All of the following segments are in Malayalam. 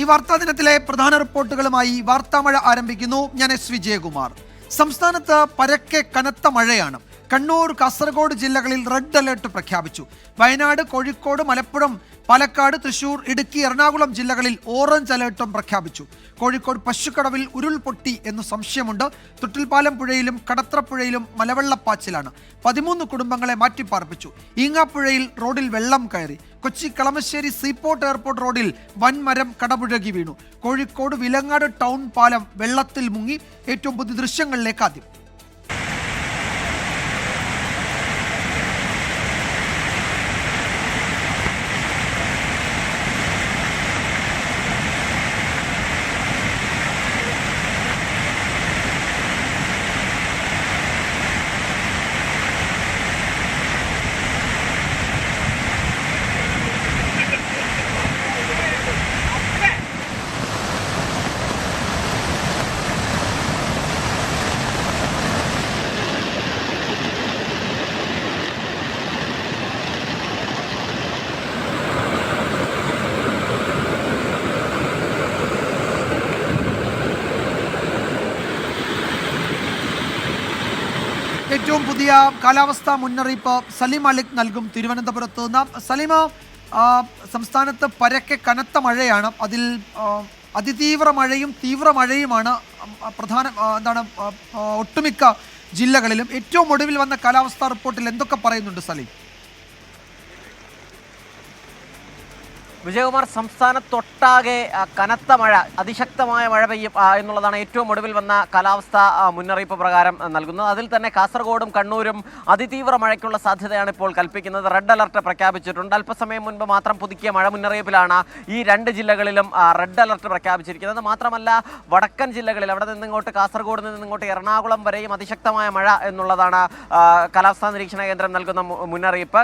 ഈ വാർത്താ ദിനത്തിലെ പ്രധാന റിപ്പോർട്ടുകളുമായി വാർത്താമഴ ആരംഭിക്കുന്നു. ഞാൻ എസ് വിജയകുമാർ. സംസ്ഥാനത്ത് പരക്കെ കനത്ത മഴയാണ്. കണ്ണൂർ, കാസർഗോഡ് ജില്ലകളിൽ റെഡ് അലേർട്ട് പ്രഖ്യാപിച്ചു. വയനാട്, കോഴിക്കോട്, മലപ്പുറം, പാലക്കാട്, തൃശൂർ, ഇടുക്കി, എറണാകുളം ജില്ലകളിൽ ഓറഞ്ച് അലേർട്ടും പ്രഖ്യാപിച്ചു. കോഴിക്കോട് പശുക്കടവിൽ ഉരുൾപൊട്ടി എന്ന് സംശയമുണ്ട്. തൊട്ടിൽപ്പാലം പുഴയിലും കടത്രപ്പുഴയിലും മലവെള്ളപ്പാച്ചിലാണ്. 13 കുടുംബങ്ങളെ മാറ്റിപ്പാർപ്പിച്ചു. ഈങ്ങാപ്പുഴയിൽ റോഡിൽ വെള്ളം കയറി. കൊച്ചി കളമശ്ശേരി സീപോർട്ട് എയർപോർട്ട് റോഡിൽ വൻമരം കടപുഴകി വീണു. കോഴിക്കോട് വിലങ്ങാട് ടൗൺ പാലം വെള്ളത്തിൽ മുങ്ങി. ഏറ്റവും പുതിയ ദൃശ്യങ്ങളിലേക്ക് ആദ്യം. ഏറ്റവും പുതിയ കാലാവസ്ഥാ മുന്നറിയിപ്പ് സലിം അലിക് നൽകും തിരുവനന്തപുരത്ത് നിന്ന്. സലിമ, സംസ്ഥാനത്ത് പരക്കെ കനത്ത മഴയാണ്. അതിൽ അതിതീവ്ര മഴയും തീവ്ര മഴയുമാണ് ഒട്ടുമിക്ക ജില്ലകളിലും. ഏറ്റവും ഒടുവിൽ വന്ന കാലാവസ്ഥാ റിപ്പോർട്ടിൽ എന്തൊക്കെ പറയുന്നുണ്ട് സലിം? വിജയകുമാർ, സംസ്ഥാനത്തൊട്ടാകെ കനത്ത മഴ, അതിശക്തമായ മഴ പെയ്യും എന്നുള്ളതാണ് ഏറ്റവും ഒടുവിൽ വന്ന കാലാവസ്ഥാ മുന്നറിയിപ്പ് പ്രകാരം നൽകുന്നത്. അതിൽ തന്നെ കാസർഗോഡും കണ്ണൂരും അതിതീവ്ര മഴയ്ക്കുള്ള സാധ്യതയാണ് ഇപ്പോൾ കൽപ്പിക്കുന്നത്. റെഡ് അലർട്ട് പ്രഖ്യാപിച്ചിട്ടുണ്ട്. അല്പസമയം മുൻപ് മാത്രം പുതുക്കിയ മഴ മുന്നറിയിപ്പിലാണ് ഈ 2 ജില്ലകളിലും റെഡ് അലർട്ട് പ്രഖ്യാപിച്ചിരിക്കുന്നത്. മാത്രമല്ല, വടക്കൻ ജില്ലകളിൽ അവിടെ നിന്നിങ്ങോട്ട് കാസർഗോഡ് നിന്നിങ്ങോട്ട് എറണാകുളം വരെയും അതിശക്തമായ മഴ എന്നുള്ളതാണ് കാലാവസ്ഥാ നിരീക്ഷണ കേന്ദ്രം നൽകുന്ന മുന്നറിയിപ്പ്.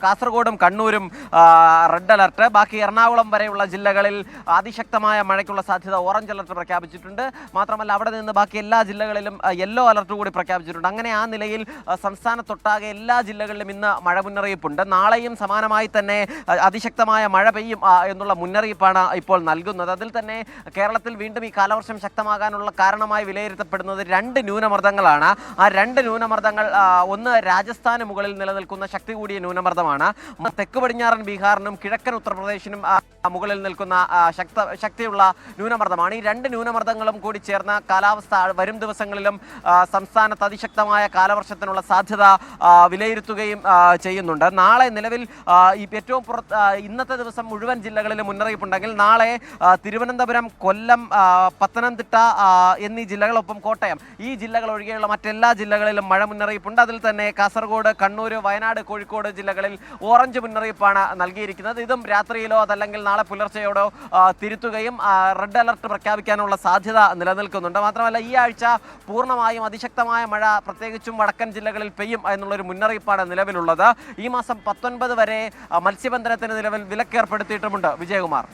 കാസർഗോഡും കണ്ണൂരും റെഡ് അലർട്ട്. ബാക്കി എറണാകുളം വരെയുള്ള ജില്ലകളിൽ അതിശക്തമായ മഴയ്ക്കുള്ള സാധ്യത ഓറഞ്ച് അലർട്ട് പ്രഖ്യാപിച്ചിട്ടുണ്ട്. മാത്രമല്ല, അവിടെ നിന്ന് ബാക്കി എല്ലാ ജില്ലകളിലും യെല്ലോ അലർട്ട് കൂടി പ്രഖ്യാപിച്ചിട്ടുണ്ട്. അങ്ങനെ ആ നിലയിൽ സംസ്ഥാനത്തൊട്ടാകെ എല്ലാ ജില്ലകളിലും ഇന്ന് മഴ മുന്നറിയിപ്പുണ്ട്. നാളെയും സമാനമായി തന്നെ അതിശക്തമായ മഴ പെയ്യും എന്നുള്ള മുന്നറിയിപ്പാണ് ഇപ്പോൾ നൽകുന്നത്. അതിൽ തന്നെ കേരളത്തിൽ വീണ്ടും ഈ കാലവർഷം ശക്തമാകാനുള്ള കാരണമായി വിലയിരുത്തപ്പെടുന്നത് 2 ന്യൂനമർദ്ദങ്ങളാണ്. ആ 2 ന്യൂനമർദ്ദങ്ങൾ, ഒന്ന് രാജസ്ഥാന് മുകളിൽ നിലനിൽക്കുന്ന ശക്തി കൂടിയ ന്യൂനമർദ്ദമാണ്. തെക്ക് പടിഞ്ഞാറൻ ബീഹാറിനും കിഴക്കൻ ഉത്തർപ്രദേശിനും മുകളിൽ നിൽക്കുന്ന ശക്തിയുള്ള ന്യൂനമർദ്ദമാണ്. ഈ 2 ന്യൂനമർദ്ദങ്ങളും കൂടി ചേർന്ന കാലാവസ്ഥ വരും ദിവസങ്ങളിലും സംസ്ഥാനത്ത് അതിശക്തമായ കാലവർഷത്തിനുള്ള സാധ്യത വിലയിരുത്തുകയും ചെയ്യുന്നുണ്ട്. നാളെ നിലവിൽ ഏറ്റവും ഇന്നത്തെ ദിവസം മുഴുവൻ ജില്ലകളിലും മുന്നറിയിപ്പുണ്ടെങ്കിൽ നാളെ തിരുവനന്തപുരം, കൊല്ലം, പത്തനംതിട്ട എന്നീ ജില്ലകളൊപ്പം കോട്ടയം, ഈ ജില്ലകൾ ഒഴികെയുള്ള മറ്റെല്ലാ ജില്ലകളിലും മഴ മുന്നറിയിപ്പുണ്ട്. അതിൽ തന്നെ കാസർഗോഡ്, കണ്ണൂർ, വയനാട്, കോഴിക്കോട് ജില്ലകളിൽ ഓറഞ്ച് മുന്നറിയിപ്പാണ് നൽകിയിരിക്കുന്നത്. ഇതും രാത്രിയിലോ അതല്ലെങ്കിൽ നാളെ പുലർച്ചെയോടോ തിരുത്തുകയും റെഡ് അലർട്ട് പ്രഖ്യാപിക്കാനുള്ള സാധ്യത നിലനിൽക്കുന്നുണ്ട്. മാത്രമല്ല, ഈ ആഴ്ച പൂർണ്ണമായും അതിശക്തമായ മഴ പ്രത്യേകിച്ചും വടക്കൻ ജില്ലകളിൽ പെയ്യും എന്നുള്ളൊരു മുന്നറിയിപ്പാണ് നിലവിലുള്ളത്. ഈ മാസം 19 വരെ മത്സ്യബന്ധനത്തിന് നിലവിൽ വിലക്കേർപ്പെടുത്തിയിട്ടുമുണ്ട്. വിജയകുമാർ.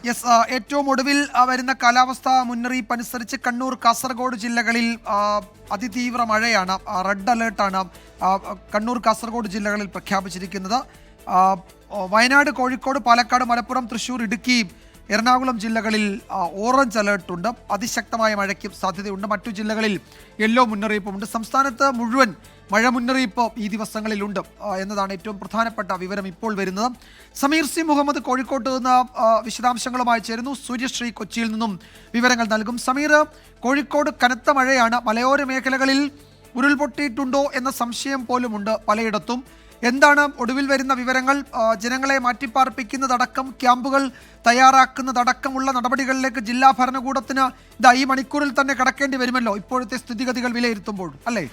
യെസ്, ഏറ്റവും ഒടുവിൽ വരുന്ന കാലാവസ്ഥാ മുന്നറിയിപ്പ് അനുസരിച്ച് കണ്ണൂർ, കാസർഗോഡ് ജില്ലകളിൽ അതിതീവ്ര മഴയാണ്. റെഡ് അലേർട്ടാണ് കണ്ണൂർ, കാസർഗോഡ് ജില്ലകളിൽ പ്രഖ്യാപിച്ചിരിക്കുന്നത്. വയനാട്, കോഴിക്കോട്, പാലക്കാട്, മലപ്പുറം, തൃശൂർ, ഇടുക്കി, എറണാകുളം ജില്ലകളിൽ ഓറഞ്ച് അലേർട്ടുണ്ട്. അതിശക്തമായ മഴയ്ക്കും സാധ്യതയുണ്ട്. മറ്റു ജില്ലകളിൽ യെല്ലോ മുന്നറിയിപ്പുമുണ്ട്. സംസ്ഥാനത്ത് മുഴുവൻ മഴ മുന്നറിയിപ്പ് ഈ ദിവസങ്ങളിലുണ്ട് എന്നതാണ് ഏറ്റവും പ്രധാനപ്പെട്ട വിവരം ഇപ്പോൾ വരുന്നത്. സമീർ സി മുഹമ്മദ് കോഴിക്കോട്ട് നിന്ന് വിശദാംശങ്ങളുമായി ചേരുന്നു. സൂര്യശ്രീ കൊച്ചിയിൽ നിന്നും വിവരങ്ങൾ നൽകും. സമീർ, കോഴിക്കോട് കനത്ത മഴയാണ്. മലയോര മേഖലകളിൽ ഉരുൾപൊട്ടിയിട്ടുണ്ടോ എന്ന സംശയം പോലുമുണ്ട് പലയിടത്തും. എന്താണ് ഒടുവിൽ വരുന്ന വിവരങ്ങൾ? ജനങ്ങളെ മാറ്റിപ്പാർപ്പിക്കുന്നതടക്കം ക്യാമ്പുകൾ തയ്യാറാക്കുന്നതടക്കമുള്ള നടപടികളിലേക്ക് ജില്ലാ ഭരണകൂടത്തിന് ഈ മണിക്കൂറിൽ തന്നെ കടക്കേണ്ടി വരുമല്ലോ ഇപ്പോഴത്തെ സ്ഥിതിഗതികൾ വിലയിരുത്തുമ്പോൾ, അല്ലേ?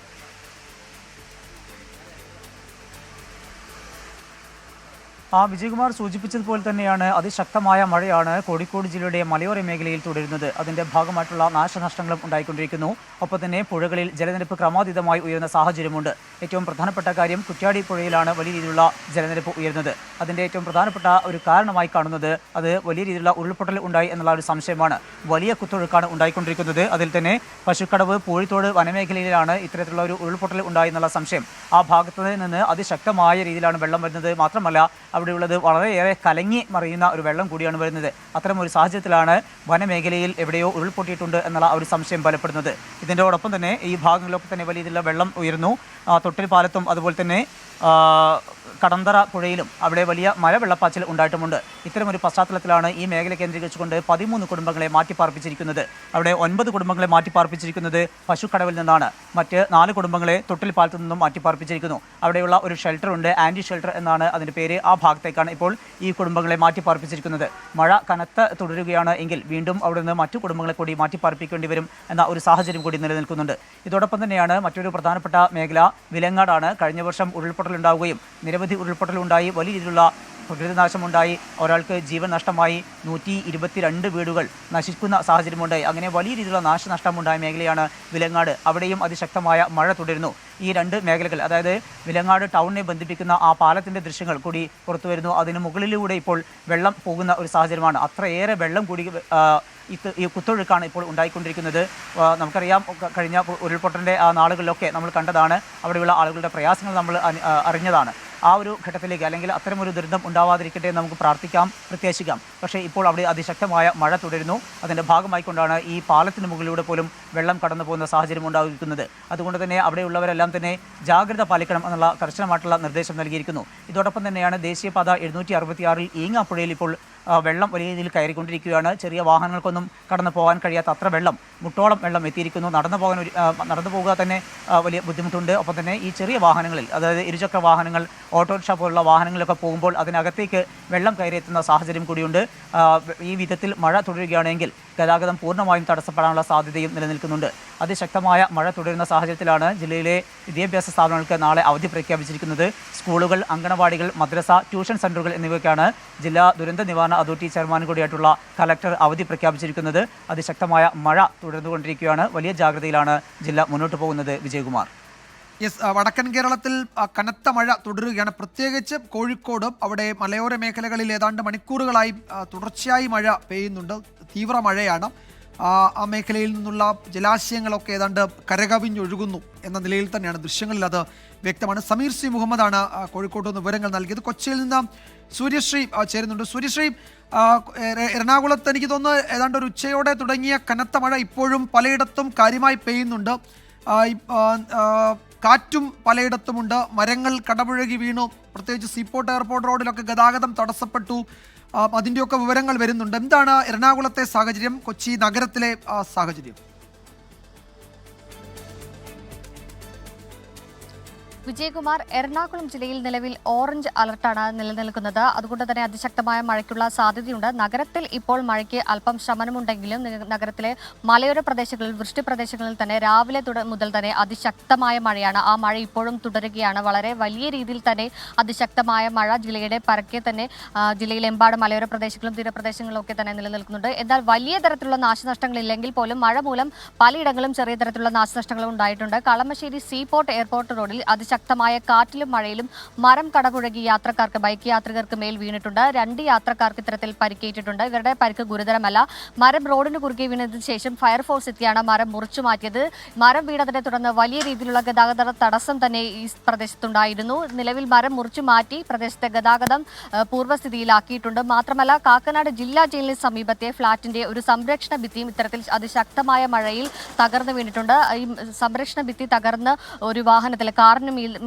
വിജയകുമാർ സൂചിപ്പിച്ചതുപോലെ തന്നെയാണ് അതിശക്തമായ മഴയാണ് കോഴിക്കോട് ജില്ലയുടെ മലയോര മേഖലയിൽ തുടരുന്നത്. അതിൻ്റെ ഭാഗമായിട്ടുള്ള നാശനഷ്ടങ്ങളും ഉണ്ടായിക്കൊണ്ടിരിക്കുന്നു. ഒപ്പം തന്നെ പുഴകളിൽ ജലനിരപ്പ് ക്രമാതീതമായി ഉയരുന്ന സാഹചര്യമുണ്ട്. ഏറ്റവും പ്രധാനപ്പെട്ട കാര്യം കുറ്റ്യാടി പുഴയിലാണ് വലിയ രീതിയിലുള്ള ജലനിരപ്പ് ഉയരുന്നത്. അതിൻ്റെ ഏറ്റവും പ്രധാനപ്പെട്ട ഒരു കാരണമായി കാണുന്നത് അത് വലിയ രീതിയിലുള്ള ഉരുൾപൊട്ടൽ ഉണ്ടായി എന്നുള്ള ഒരു സംശയമാണ്. വലിയ കുത്തൊഴുക്കാണ് ഉണ്ടായിക്കൊണ്ടിരിക്കുന്നത്. അതിൽ തന്നെ പശുക്കടവ്, പൂഴിത്തോട് വനമേഖലയിലാണ് ഇത്തരത്തിലുള്ള ഒരു ഉരുൾപൊട്ടൽ ഉണ്ടായി എന്നുള്ള സംശയം. ആ ഭാഗത്ത് നിന്ന് അതിശക്തമായ രീതിയിലാണ് വെള്ളം വരുന്നത്. മാത്രമല്ല അവിടെയുള്ളത് വളരെയേറെ കലങ്ങി മറിയുന്ന ഒരു വെള്ളം കൂടിയാണ് വരുന്നത്. അത്തരം ഒരു സാഹചര്യത്തിലാണ് വനമേഖലയിൽ എവിടെയോ ഉരുൾപൊട്ടിയിട്ടുണ്ട് എന്നുള്ള ഒരു സംശയം ബലപ്പെടുന്നത്. ഇതിൻ്റെയോടൊപ്പം തന്നെ ഈ ഭാഗങ്ങളിലൊക്കെ തന്നെ വലിയ രീതിയിലുള്ള വെള്ളം ഉയർന്നു. തൊട്ടിൽ പാലത്തും അതുപോലെ തന്നെ കടന്തറ പുഴയിലും അവിടെ വലിയ മലവെള്ളപ്പാച്ചിൽ ഉണ്ടായിട്ടുമുണ്ട്. ഇത്തരമൊരു പശ്ചാത്തലത്തിലാണ് ഈ മേഖല കേന്ദ്രീകരിച്ചുകൊണ്ട് 13 കുടുംബങ്ങളെ മാറ്റിപ്പാർപ്പിച്ചിരിക്കുന്നത്. അവിടെ 9 കുടുംബങ്ങളെ മാറ്റിപ്പാർപ്പിച്ചിരിക്കുന്നത് പശുക്കടവിൽ നിന്നാണ്. മറ്റ് 4 കുടുംബങ്ങളെ തൊട്ടിൽ പാലത്തു നിന്നും മാറ്റിപ്പാർപ്പിച്ചിരിക്കുന്നു. അവിടെയുള്ള ഒരു ഷെൽട്ടർ ഉണ്ട്, ആൻറ്റി ഷെൽട്ടർ എന്നാണ് അതിൻ്റെ പേര്. ആ ഭാഗത്തേക്കാണ് ഇപ്പോൾ ഈ കുടുംബങ്ങളെ മാറ്റിപ്പാർപ്പിച്ചിരിക്കുന്നത്. മഴ കനത്ത് തുടരുകയാണ് എങ്കിൽ വീണ്ടും അവിടെ നിന്ന് മറ്റു കുടുംബങ്ങളെ കൂടി മാറ്റിപ്പാർപ്പിക്കേണ്ടി വരും എന്ന ഒരു സാഹചര്യം കൂടി നിലനിൽക്കുന്നുണ്ട്. ഇതോടൊപ്പം തന്നെയാണ് മറ്റൊരു പ്രധാനപ്പെട്ട മേഖല വിലങ്ങാടാണ്. കഴിഞ്ഞ വർഷം ഉരുൾപൊട്ടലുണ്ടാവുകയും നിരവധി ഉരുൾപൊട്ടലുണ്ടായി, വലിയ രീതിയിലുള്ള പ്രകൃതിനാശമുണ്ടായി, ഒരാൾക്ക് ജീവൻ നഷ്ടമായി, 122 വീടുകൾ നശിക്കുന്ന സാഹചര്യമുണ്ടായി. അങ്ങനെ വലിയ രീതിയിലുള്ള നാശനഷ്ടമുണ്ടായ മേഖലയാണ് വിലങ്ങാട്. അവിടെയും അതിശക്തമായ മഴ തുടരുന്നു. ഈ 2 മേഖലകൾ, അതായത് വിലങ്ങാട് ടൗണിനെ ബന്ധിപ്പിക്കുന്ന ആ പാലത്തിൻ്റെ ദൃശ്യങ്ങൾ കൂടി പുറത്തു വരുന്നു. അതിന് മുകളിലൂടെ ഇപ്പോൾ വെള്ളം പോകുന്ന ഒരു സാഹചര്യമാണ്. അത്രയേറെ വെള്ളം കൂടി ഈ കുത്തൊഴുക്കാണ് ഇപ്പോൾ ഉണ്ടായിക്കൊണ്ടിരിക്കുന്നത്. നമുക്കറിയാം, കഴിഞ്ഞ ഉരുൾപൊട്ടലിൻ്റെ ആ നാളുകളിലൊക്കെ നമ്മൾ കണ്ടതാണ്, അവിടെയുള്ള ആളുകളുടെ പ്രയാസങ്ങൾ നമ്മൾ അറിഞ്ഞതാണ്. ആ ഒരു ഘട്ടത്തിലേക്ക്, അല്ലെങ്കിൽ അത്തരമൊരു ദുരന്തം ഉണ്ടാവാതിരിക്കട്ടെ എന്ന് നമുക്ക് പ്രാർത്ഥിക്കാം, പ്രത്യാശിക്കാം. പക്ഷേ ഇപ്പോൾ അവിടെ അതിശക്തമായ മഴ തുടരുന്നു. അതിൻ്റെ ഭാഗമായിക്കൊണ്ടാണ് ഈ പാലത്തിന് മുകളിലൂടെ പോലും വെള്ളം കടന്നു പോകുന്ന സാഹചര്യം ഉണ്ടായിരിക്കുന്നത്. അതുകൊണ്ട് തന്നെ അവിടെയുള്ളവരെല്ലാം തന്നെ ജാഗ്രത പാലിക്കണം എന്നുള്ള കർശനമായിട്ടുള്ള നിർദ്ദേശം നൽകിയിരിക്കുന്നു. ഇതോടൊപ്പം തന്നെയാണ് ദേശീയപാത 766 ഈങ്ങാപ്പുഴയിൽ ഇപ്പോൾ വെള്ളം വലിയ രീതിയിൽ കയറിക്കൊണ്ടിരിക്കുകയാണ്. ചെറിയ വാഹനങ്ങൾക്കൊന്നും കടന്നു പോകാൻ കഴിയാത്ത അത്ര വെള്ളം, മുട്ടോളം വെള്ളം എത്തിയിരിക്കുന്നു. നടന്നു പോകുക തന്നെ വലിയ ബുദ്ധിമുട്ടുണ്ട്. ഒപ്പം തന്നെ ഈ ചെറിയ വാഹനങ്ങളിൽ, അതായത് ഇരുചക്ര വാഹനങ്ങൾ, ഓട്ടോറിക്ഷ പോലുള്ള വാഹനങ്ങളൊക്കെ പോകുമ്പോൾ അതിനകത്തേക്ക് വെള്ളം കയറിയെത്തുന്ന സാഹചര്യം കൂടിയുണ്ട്. ഈ വിധത്തിൽ മഴ തുടരുകയാണെങ്കിൽ ഗതാഗതം പൂർണ്ണമായും തടസ്സപ്പെടാനുള്ള സാധ്യതയും നിലനിൽക്കുന്നുണ്ട്. അതിശക്തമായ മഴ തുടരുന്ന സാഹചര്യത്തിലാണ് ജില്ലയിലെ വിദ്യാഭ്യാസ സ്ഥാപനങ്ങൾക്ക് നാളെ അവധി പ്രഖ്യാപിച്ചിരിക്കുന്നത്. സ്കൂളുകൾ, അങ്കണവാടികൾ, മദ്രസ, ട്യൂഷൻ സെൻ്ററുകൾ എന്നിവയ്ക്കാണ് ജില്ലാ ദുരന്ത നിവാരണ അതോറിറ്റി ചെയർമാൻ കൂടിയായിട്ടുള്ള കലക്ടർ അവധി പ്രഖ്യാപിച്ചിരിക്കുന്നത്. അതിശക്തമായ മഴ തുടർന്നുകൊണ്ടിരിക്കുകയാണ്. വലിയ ജാഗ്രതയിലാണ് ജില്ല മുന്നോട്ട് പോകുന്നത്. വിജയകുമാർ. വടക്കൻ കേരളത്തിൽ കനത്ത മഴ തുടരുകയാണ്. പ്രത്യേകിച്ച് കോഴിക്കോട്, അവിടെ മലയോര മേഖലകളിൽ ഏതാണ്ട് മണിക്കൂറുകളായി തുടർച്ചയായി മഴ പെയ്യുന്നുണ്ട്. തീവ്ര മഴയാണ്. ആ മേഖലയിൽ നിന്നുള്ള ജലാശയങ്ങളൊക്കെ ഏതാണ്ട് കരകവിഞ്ഞൊഴുകുന്നു എന്ന നിലയിൽ തന്നെയാണ് ദൃശ്യങ്ങളിൽ അത് വ്യക്തമാണ്. സമീർ സി മുഹമ്മദാണ് കോഴിക്കോട്ട് നിന്ന് വിവരങ്ങൾ നൽകിയത്. കൊച്ചിയിൽ നിന്ന് സൂര്യശ്രീ ചേരുന്നുണ്ട്. സൂര്യശ്രീ, എറണാകുളത്ത് എനിക്ക് തോന്നുന്നു ഏതാണ്ട് ഒരു ഉച്ചയോടെ തുടങ്ങിയ കനത്ത മഴ ഇപ്പോഴും പലയിടത്തും കാര്യമായി പെയ്യുന്നുണ്ട്. കാറ്റും പലയിടത്തുമുണ്ട്. മരങ്ങൾ കടപുഴകി വീണു. പ്രത്യേകിച്ച് സീപോർട്ട് എയർപോർട്ട് റോഡിലൊക്കെ ഗതാഗതം തടസ്സപ്പെട്ടു. അതിൻ്റെയൊക്കെ വിവരങ്ങൾ വരുന്നുണ്ട്. എന്താണ് എറണാകുളത്തെ സാഹചര്യം, കൊച്ചി നഗരത്തിലെ സാഹചര്യം? വിജയകുമാർ, എറണാകുളം ജില്ലയിൽ നിലവിൽ ഓറഞ്ച് അലർട്ടാണ് നിലനിൽക്കുന്നത്. അതുകൊണ്ട് തന്നെ അതിശക്തമായ മഴയ്ക്കുള്ള സാധ്യതയുണ്ട്. നഗരത്തിൽ ഇപ്പോൾ മഴയ്ക്ക് അല്പം ശമനമുണ്ടെങ്കിലും നഗരത്തിലെ മലയോര പ്രദേശങ്ങളിൽ, വൃഷ്ടി പ്രദേശങ്ങളിൽ തന്നെ രാവിലെ മുതൽ തന്നെ അതിശക്തമായ മഴയാണ്. ആ മഴ ഇപ്പോഴും തുടരുകയാണ്. വളരെ വലിയ രീതിയിൽ തന്നെ അതിശക്തമായ മഴ ജില്ലയുടെ പരക്കെ തന്നെ ജില്ലയിലെമ്പാടും മലയോര പ്രദേശങ്ങളും തീരപ്രദേശങ്ങളും ഒക്കെ തന്നെ നിലനിൽക്കുന്നുണ്ട്. എന്നാൽ വലിയ തരത്തിലുള്ള നാശനഷ്ടങ്ങളില്ലെങ്കിൽ പോലും മഴ മൂലം പലയിടങ്ങളും ചെറിയ തരത്തിലുള്ള നാശനഷ്ടങ്ങളും ഉണ്ടായിട്ടുണ്ട്. കളമശ്ശേരി സീപോർട്ട് എയർപോർട്ട് റോഡിൽ ശക്തമായ കാറ്റിലും മഴയിലും മരം കടപുഴകി ബൈക്ക് യാത്രികർക്ക് മേൽ വീണിട്ടുണ്ട്. 2 യാത്രക്കാർക്ക് ഇത്തരത്തിൽ പരിക്കേറ്റിട്ടുണ്ട്. ഇവരുടെ പരിക്ക് ഗുരുതരമല്ല. മരം റോഡിന് കുറുകെ വീണതിന് ശേഷം ഫയർഫോഴ്സ് എത്തിയാണ് മരം മുറിച്ചു മാറ്റിയത്. മരം വീണതിനെ തുടർന്ന് വലിയ രീതിയിലുള്ള ഗതാഗത തടസ്സം തന്നെ ഈ പ്രദേശത്തുണ്ടായിരുന്നു. നിലവിൽ മരം മുറിച്ചു മാറ്റി പ്രദേശത്തെ ഗതാഗതം പൂർവ്വസ്ഥിതിയിലാക്കിയിട്ടുണ്ട്. മാത്രമല്ല, കാക്കനാട് ജില്ലാ ജയിലിന് സമീപത്തെ ഫ്ളാറ്റിന്റെ ഒരു സംരക്ഷണ ഭിത്തിയും ഇത്തരത്തിൽ അതിശക്തമായ മഴയിൽ തകർന്നു വീണിട്ടുണ്ട്. ഈ സംരക്ഷണ ഭിത്തി തകർന്ന് ഒരു വാഹനത്തിൽ, കാറിന്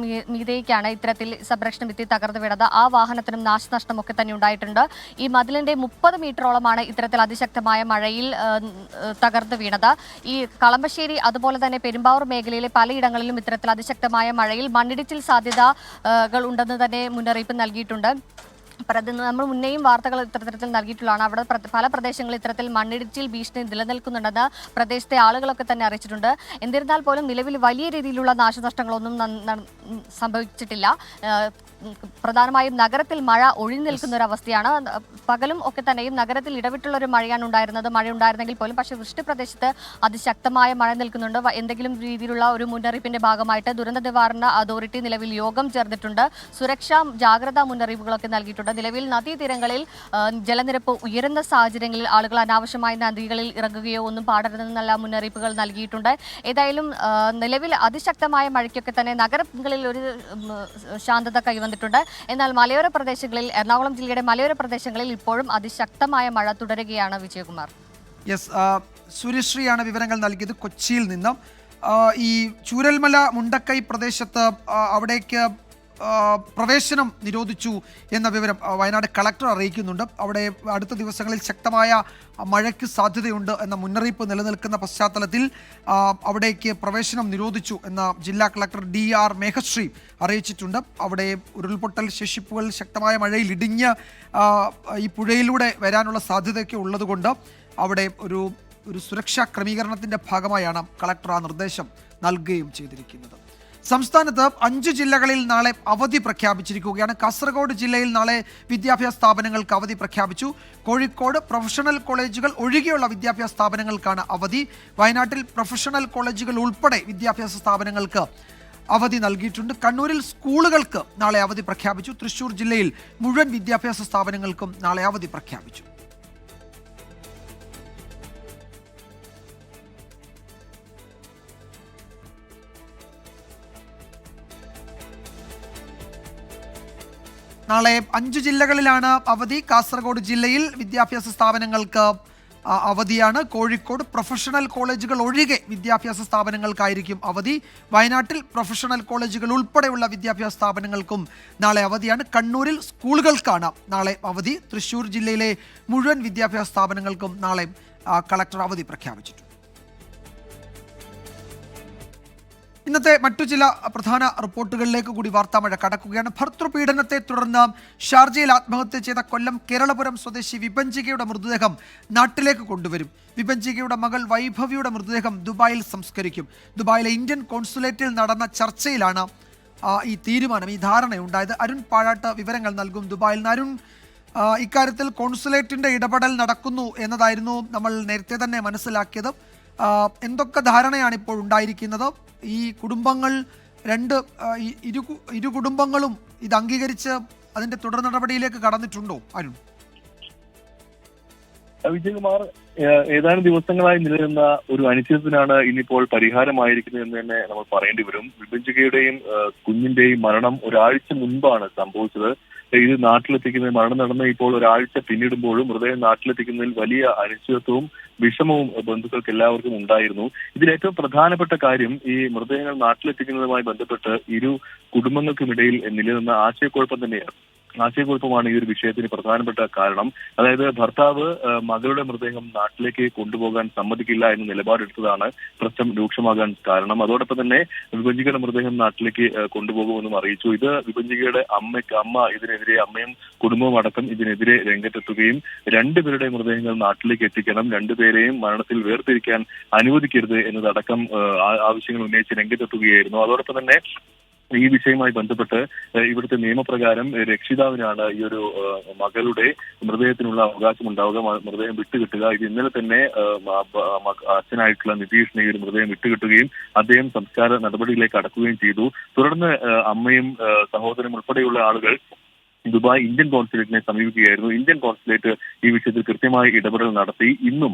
മീതേക്കാണ് ഇത്തരത്തിൽ സംരക്ഷണ ഭിത്തി തകർന്നു വീണത്. ആ വാഹനത്തിനും നാശനഷ്ടമൊക്കെ തന്നെ ഉണ്ടായിട്ടുണ്ട്. ഈ മതിലിന്റെ 30 മീറ്ററോളമാണ് ഇത്തരത്തിൽ അതിശക്തമായ മഴയിൽ തകർന്നു വീണത്. ഈ കളമശ്ശേരി അതുപോലെ തന്നെ പെരുമ്പാവൂർ മേഖലയിലെ പലയിടങ്ങളിലും ഇത്തരത്തിൽ അതിശക്തമായ മഴയിൽ മണ്ണിടിച്ചിൽ സാധ്യതകൾ ഉണ്ടെന്ന് തന്നെ മുന്നറിയിപ്പ് നൽകിയിട്ടുണ്ട്. നമ്മൾ മുന്നേയും വാർത്തകൾ ഇത്തരത്തിൽ നൽകിയിട്ടുള്ളതാണ്. അവിടെ പല പ്രദേശങ്ങളിൽ ഇത്തരത്തിൽ മണ്ണിടിച്ചിൽ ഭീഷണി നിലനിൽക്കുന്നുണ്ടെന്ന് പ്രദേശത്തെ ആളുകളൊക്കെ തന്നെ അറിയിച്ചിട്ടുണ്ട്. എന്നിരുന്നാൽ പോലും നിലവിൽ വലിയ രീതിയിലുള്ള നാശനഷ്ടങ്ങളൊന്നും സംഭവിച്ചിട്ടില്ല. പ്രധാനമായും നഗരത്തിൽ മഴ ഒഴിഞ്ഞു നിൽക്കുന്ന ഒരു അവസ്ഥയാണ്. പകലും ഒക്കെ തന്നെയും നഗരത്തിൽ ഇടവിട്ടുള്ള ഒരു മഴയാണ് ഉണ്ടായിരുന്നത്. മഴ ഉണ്ടായിരുന്നെങ്കിൽ പോലും പക്ഷേ വൃഷ്ടി പ്രദേശത്ത് അതിശക്തമായ മഴ നിൽക്കുന്നുണ്ട്. എന്തെങ്കിലും രീതിയിലുള്ള ഒരു മുന്നറിയിപ്പിന്റെ ഭാഗമായിട്ട് ദുരന്ത നിവാരണ അതോറിറ്റി നിലവിൽ യോഗം ചേർന്നിട്ടുണ്ട്. സുരക്ഷാ ജാഗ്രതാ മുന്നറിയിപ്പുകളൊക്കെ നൽകിയിട്ടുണ്ട്. നിലവിൽ നദീതീരങ്ങളിൽ ജലനിരപ്പ് ഉയരുന്ന സാഹചര്യങ്ങളിൽ ആളുകൾ അനാവശ്യമായി നദികളിൽ ഇറങ്ങുകയോ ഒന്നും പാടരുതെന്നുള്ള മുന്നറിയിപ്പുകൾ നൽകിയിട്ടുണ്ട്. ഏതായാലും നിലവിൽ അതിശക്തമായ മഴയ്ക്കൊക്കെ തന്നെ നഗരങ്ങളിൽ ഒരു ശാന്തത കൈവന്നു വന്നിട്ടുണ്ട്. എന്നാൽ മലയോര പ്രദേശങ്ങളിൽ, എറണാകുളം ജില്ലയുടെ മലയോര പ്രദേശങ്ങളിൽ ഇപ്പോഴും അതിശക്തമായ മഴ തുടരുകയാണ്. വിജയകുമാർ. യെസ്, സുരശ്രീയാണ് വിവരങ്ങൾ നൽകിയത് കൊച്ചിയിൽ നിന്നും. ഈ ചൂരൽമല മുണ്ടക്കൈ പ്രദേശത്ത് അവിടേക്ക് പ്രവേശനം നിരോധിച്ചു എന്ന വിവരം വയനാട് കളക്ടർ അറിയിക്കുന്നുണ്ട്. അവിടെ അടുത്ത ദിവസങ്ങളിൽ ശക്തമായ മഴയ്ക്ക് സാധ്യതയുണ്ട് എന്ന മുന്നറിയിപ്പ് നിലനിൽക്കുന്ന പശ്ചാത്തലത്തിൽ അവിടേക്ക് പ്രവേശനം നിരോധിച്ചു എന്ന ജില്ലാ കളക്ടർ DR മേഘശ്രീ അറിയിച്ചിട്ടുണ്ട്. അവിടെ ഉരുൾപൊട്ടൽ ശേഷിപ്പുകൾ ശക്തമായ മഴയിൽ ഇടിഞ്ഞ് ഈ പുഴയിലൂടെ വരാനുള്ള സാധ്യതയൊക്കെ ഉള്ളതുകൊണ്ട് അവിടെ ഒരു സുരക്ഷാ ക്രമീകരണത്തിൻ്റെ ഭാഗമായാണ് കളക്ടർ ആ നിർദ്ദേശം നൽകുകയും ചെയ്തിരിക്കുന്നത്. സംസ്ഥാനത്ത് 5 ജില്ലകളിൽ നാളെ അവധി പ്രഖ്യാപിച്ചിരിക്കുകയാണ്. കാസർഗോഡ് ജില്ലയിൽ നാളെ വിദ്യാഭ്യാസ സ്ഥാപനങ്ങൾക്ക് അവധി പ്രഖ്യാപിച്ചു. കോഴിക്കോട് പ്രൊഫഷണൽ കോളേജുകൾ ഒഴികെയുള്ള വിദ്യാഭ്യാസ സ്ഥാപനങ്ങൾക്കാണ് അവധി. വയനാട്ടിൽ പ്രൊഫഷണൽ കോളേജുകൾ ഉൾപ്പെടെ വിദ്യാഭ്യാസ സ്ഥാപനങ്ങൾക്ക് അവധി നൽകിയിട്ടുണ്ട്. കണ്ണൂരിൽ സ്കൂളുകൾക്ക് നാളെ അവധി പ്രഖ്യാപിച്ചു. തൃശ്ശൂർ ജില്ലയിൽ മുഴുവൻ വിദ്യാഭ്യാസ സ്ഥാപനങ്ങൾക്കും നാളെ അവധി പ്രഖ്യാപിച്ചു. നാളെ 5 ജില്ലകളിലാണ് അവധി. കാസർഗോഡ് ജില്ലയിൽ വിദ്യാഭ്യാസ സ്ഥാപനങ്ങൾക്ക് അവധിയാണ്. കോഴിക്കോട് പ്രൊഫഷണൽ കോളേജുകൾ ഒഴികെ വിദ്യാഭ്യാസ സ്ഥാപനങ്ങൾക്കായിരിക്കും അവധി. വയനാട്ടിൽ പ്രൊഫഷണൽ കോളേജുകൾ ഉൾപ്പെടെയുള്ള വിദ്യാഭ്യാസ സ്ഥാപനങ്ങൾക്കും നാളെ അവധിയാണ്. കണ്ണൂരിൽ സ്കൂളുകൾക്കാണ് നാളെ അവധി. തൃശ്ശൂർ ജില്ലയിലെ മുഴുവൻ വിദ്യാഭ്യാസ സ്ഥാപനങ്ങൾക്കും നാളെ കളക്ടർ അവധി പ്രഖ്യാപിച്ചിട്ടുണ്ട്. ഇന്നത്തെ മറ്റു ചില പ്രധാന റിപ്പോർട്ടുകളിലേക്ക് കൂടി വാർത്താമഴ കടക്കുകയാണ്. ഭർതൃപീഡനത്തെ തുടർന്ന് ഷാർജയിൽ ആത്മഹത്യ ചെയ്ത കൊല്ലം കേരളപുരം സ്വദേശി വിപഞ്ചികയുടെ മൃതദേഹം നാട്ടിലേക്ക് കൊണ്ടുവരും. വിപഞ്ചികയുടെ മകൾ വൈഭവിയുടെ മൃതദേഹം ദുബായിൽ സംസ്കരിക്കും. ദുബായിലെ ഇന്ത്യൻ കോൺസുലേറ്റിൽ നടന്ന ചർച്ചയിലാണ് ഈ തീരുമാനം, ഈ ധാരണയുണ്ടായത്. അരുൺ പാഴാട്ട് വിവരങ്ങൾ നൽകും ദുബായിൽ നിന്ന്. അരുൺ, ഇക്കാര്യത്തിൽ കോൺസുലേറ്റിന്റെ ഇടപെടൽ നടക്കുന്നു എന്നതായിരുന്നു നമ്മൾ നേരത്തെ തന്നെ മനസ്സിലാക്കിയത്. എന്തൊക്കെ ധാരണയാണ് ഇപ്പോൾ ഉണ്ടായിരിക്കുന്നത്? ഈ കുടുംബങ്ങൾ ഇരു കുടുംബങ്ങളും ഇത് അംഗീകരിച്ച് അതിന്റെ തുടർ നടപടിയിലേക്ക് കടന്നിട്ടുണ്ടോ അരുൺ? വിജയകുമാർ, ഏതാനും ദിവസങ്ങളായി നിലനിന്ന ഒരു അനിശ്ചിതത്തിനാണ് ഇന്നിപ്പോൾ പരിഹാരമായിരിക്കുന്നത് എന്ന് തന്നെ നമ്മൾ പറയേണ്ടി വരും. വിഭജികയുടെയും കുഞ്ഞിന്റെയും മരണം ഒരാഴ്ച മുൻപാണ് സംഭവിച്ചത്. ഇത് നാട്ടിലെത്തിക്കുന്നതിൽ മരണം നടന്ന ഇപ്പോൾ ഒരാഴ്ച പിന്നിടുമ്പോഴും മൃതദേഹം നാട്ടിലെത്തിക്കുന്നതിൽ വലിയ അനിശ്ചിതത്വവും വിഷമവും ബന്ധുക്കൾക്ക് എല്ലാവർക്കും ഉണ്ടായിരുന്നു. ഇതിലേറ്റവും പ്രധാനപ്പെട്ട കാര്യം ഈ മൃതദേഹങ്ങൾ നാട്ടിലെത്തിക്കുന്നതുമായി ബന്ധപ്പെട്ട് ഇരു കുടുംബങ്ങൾക്കുമിടയിൽ നിലനിന്ന ആശയക്കുഴപ്പം തന്നെയാണ്. ആശയക്കുഴപ്പമാണ് ഈ ഒരു വിഷയത്തിന് പ്രധാനപ്പെട്ട കാരണം. അതായത് ഭർത്താവ് മകളുടെ മൃതദേഹം നാട്ടിലേക്ക് കൊണ്ടുപോകാൻ സമ്മതിക്കില്ല എന്ന നിലപാടെടുത്തതാണ് പ്രശ്നം രൂക്ഷമാകാൻ കാരണം. അതോടൊപ്പം തന്നെ വിഭജികയുടെ മൃതദേഹം നാട്ടിലേക്ക് കൊണ്ടുപോകുമെന്നും അറിയിച്ചു. ഇത് വിഭജികയുടെ അമ്മ ഇതിനെതിരെ, അമ്മയും കുടുംബവും അടക്കം ഇതിനെതിരെ രംഗത്തെത്തുകയും രണ്ടുപേരുടെ മൃതദേഹങ്ങൾ നാട്ടിലേക്ക് എത്തിക്കണം, രണ്ടുപേരെയും മരണത്തിൽ വേർതിരിക്കാൻ അനുവദിക്കരുത് എന്നതടക്കം ആവശ്യങ്ങൾ ഉന്നയിച്ച് രംഗത്തെത്തുകയായിരുന്നു. അതോടൊപ്പം തന്നെ ഈ വിഷയവുമായി ബന്ധപ്പെട്ട് ഇവിടുത്തെ നിയമപ്രകാരം രക്ഷിതാവിനാണ് ഈ ഒരു മകളുടെ മൃതദേഹത്തിനുള്ള അവകാശം ഉണ്ടാവുക, മൃതദേഹം വിട്ടുകിട്ടുക. ഇത് ഇന്നലെ തന്നെ അച്ഛനായിട്ടുള്ള നിതീഷിനെ ഈ ഒരു മൃതദേഹം വിട്ടുകിട്ടുകയും അദ്ദേഹം സംസ്കാര നടപടിയിലേക്ക് കടക്കുകയും ചെയ്തു. തുടർന്ന് അമ്മയും സഹോദരനും ഉൾപ്പെടെയുള്ള ആളുകൾ ദുബായ് ഇന്ത്യൻ കോൺസുലേറ്റിനെ സമീപിക്കുകയായിരുന്നു. ഇന്ത്യൻ കോൺസുലേറ്റ് ഈ വിഷയത്തിൽ കൃത്യമായി ഇടപെടൽ നടത്തി. ഇന്നും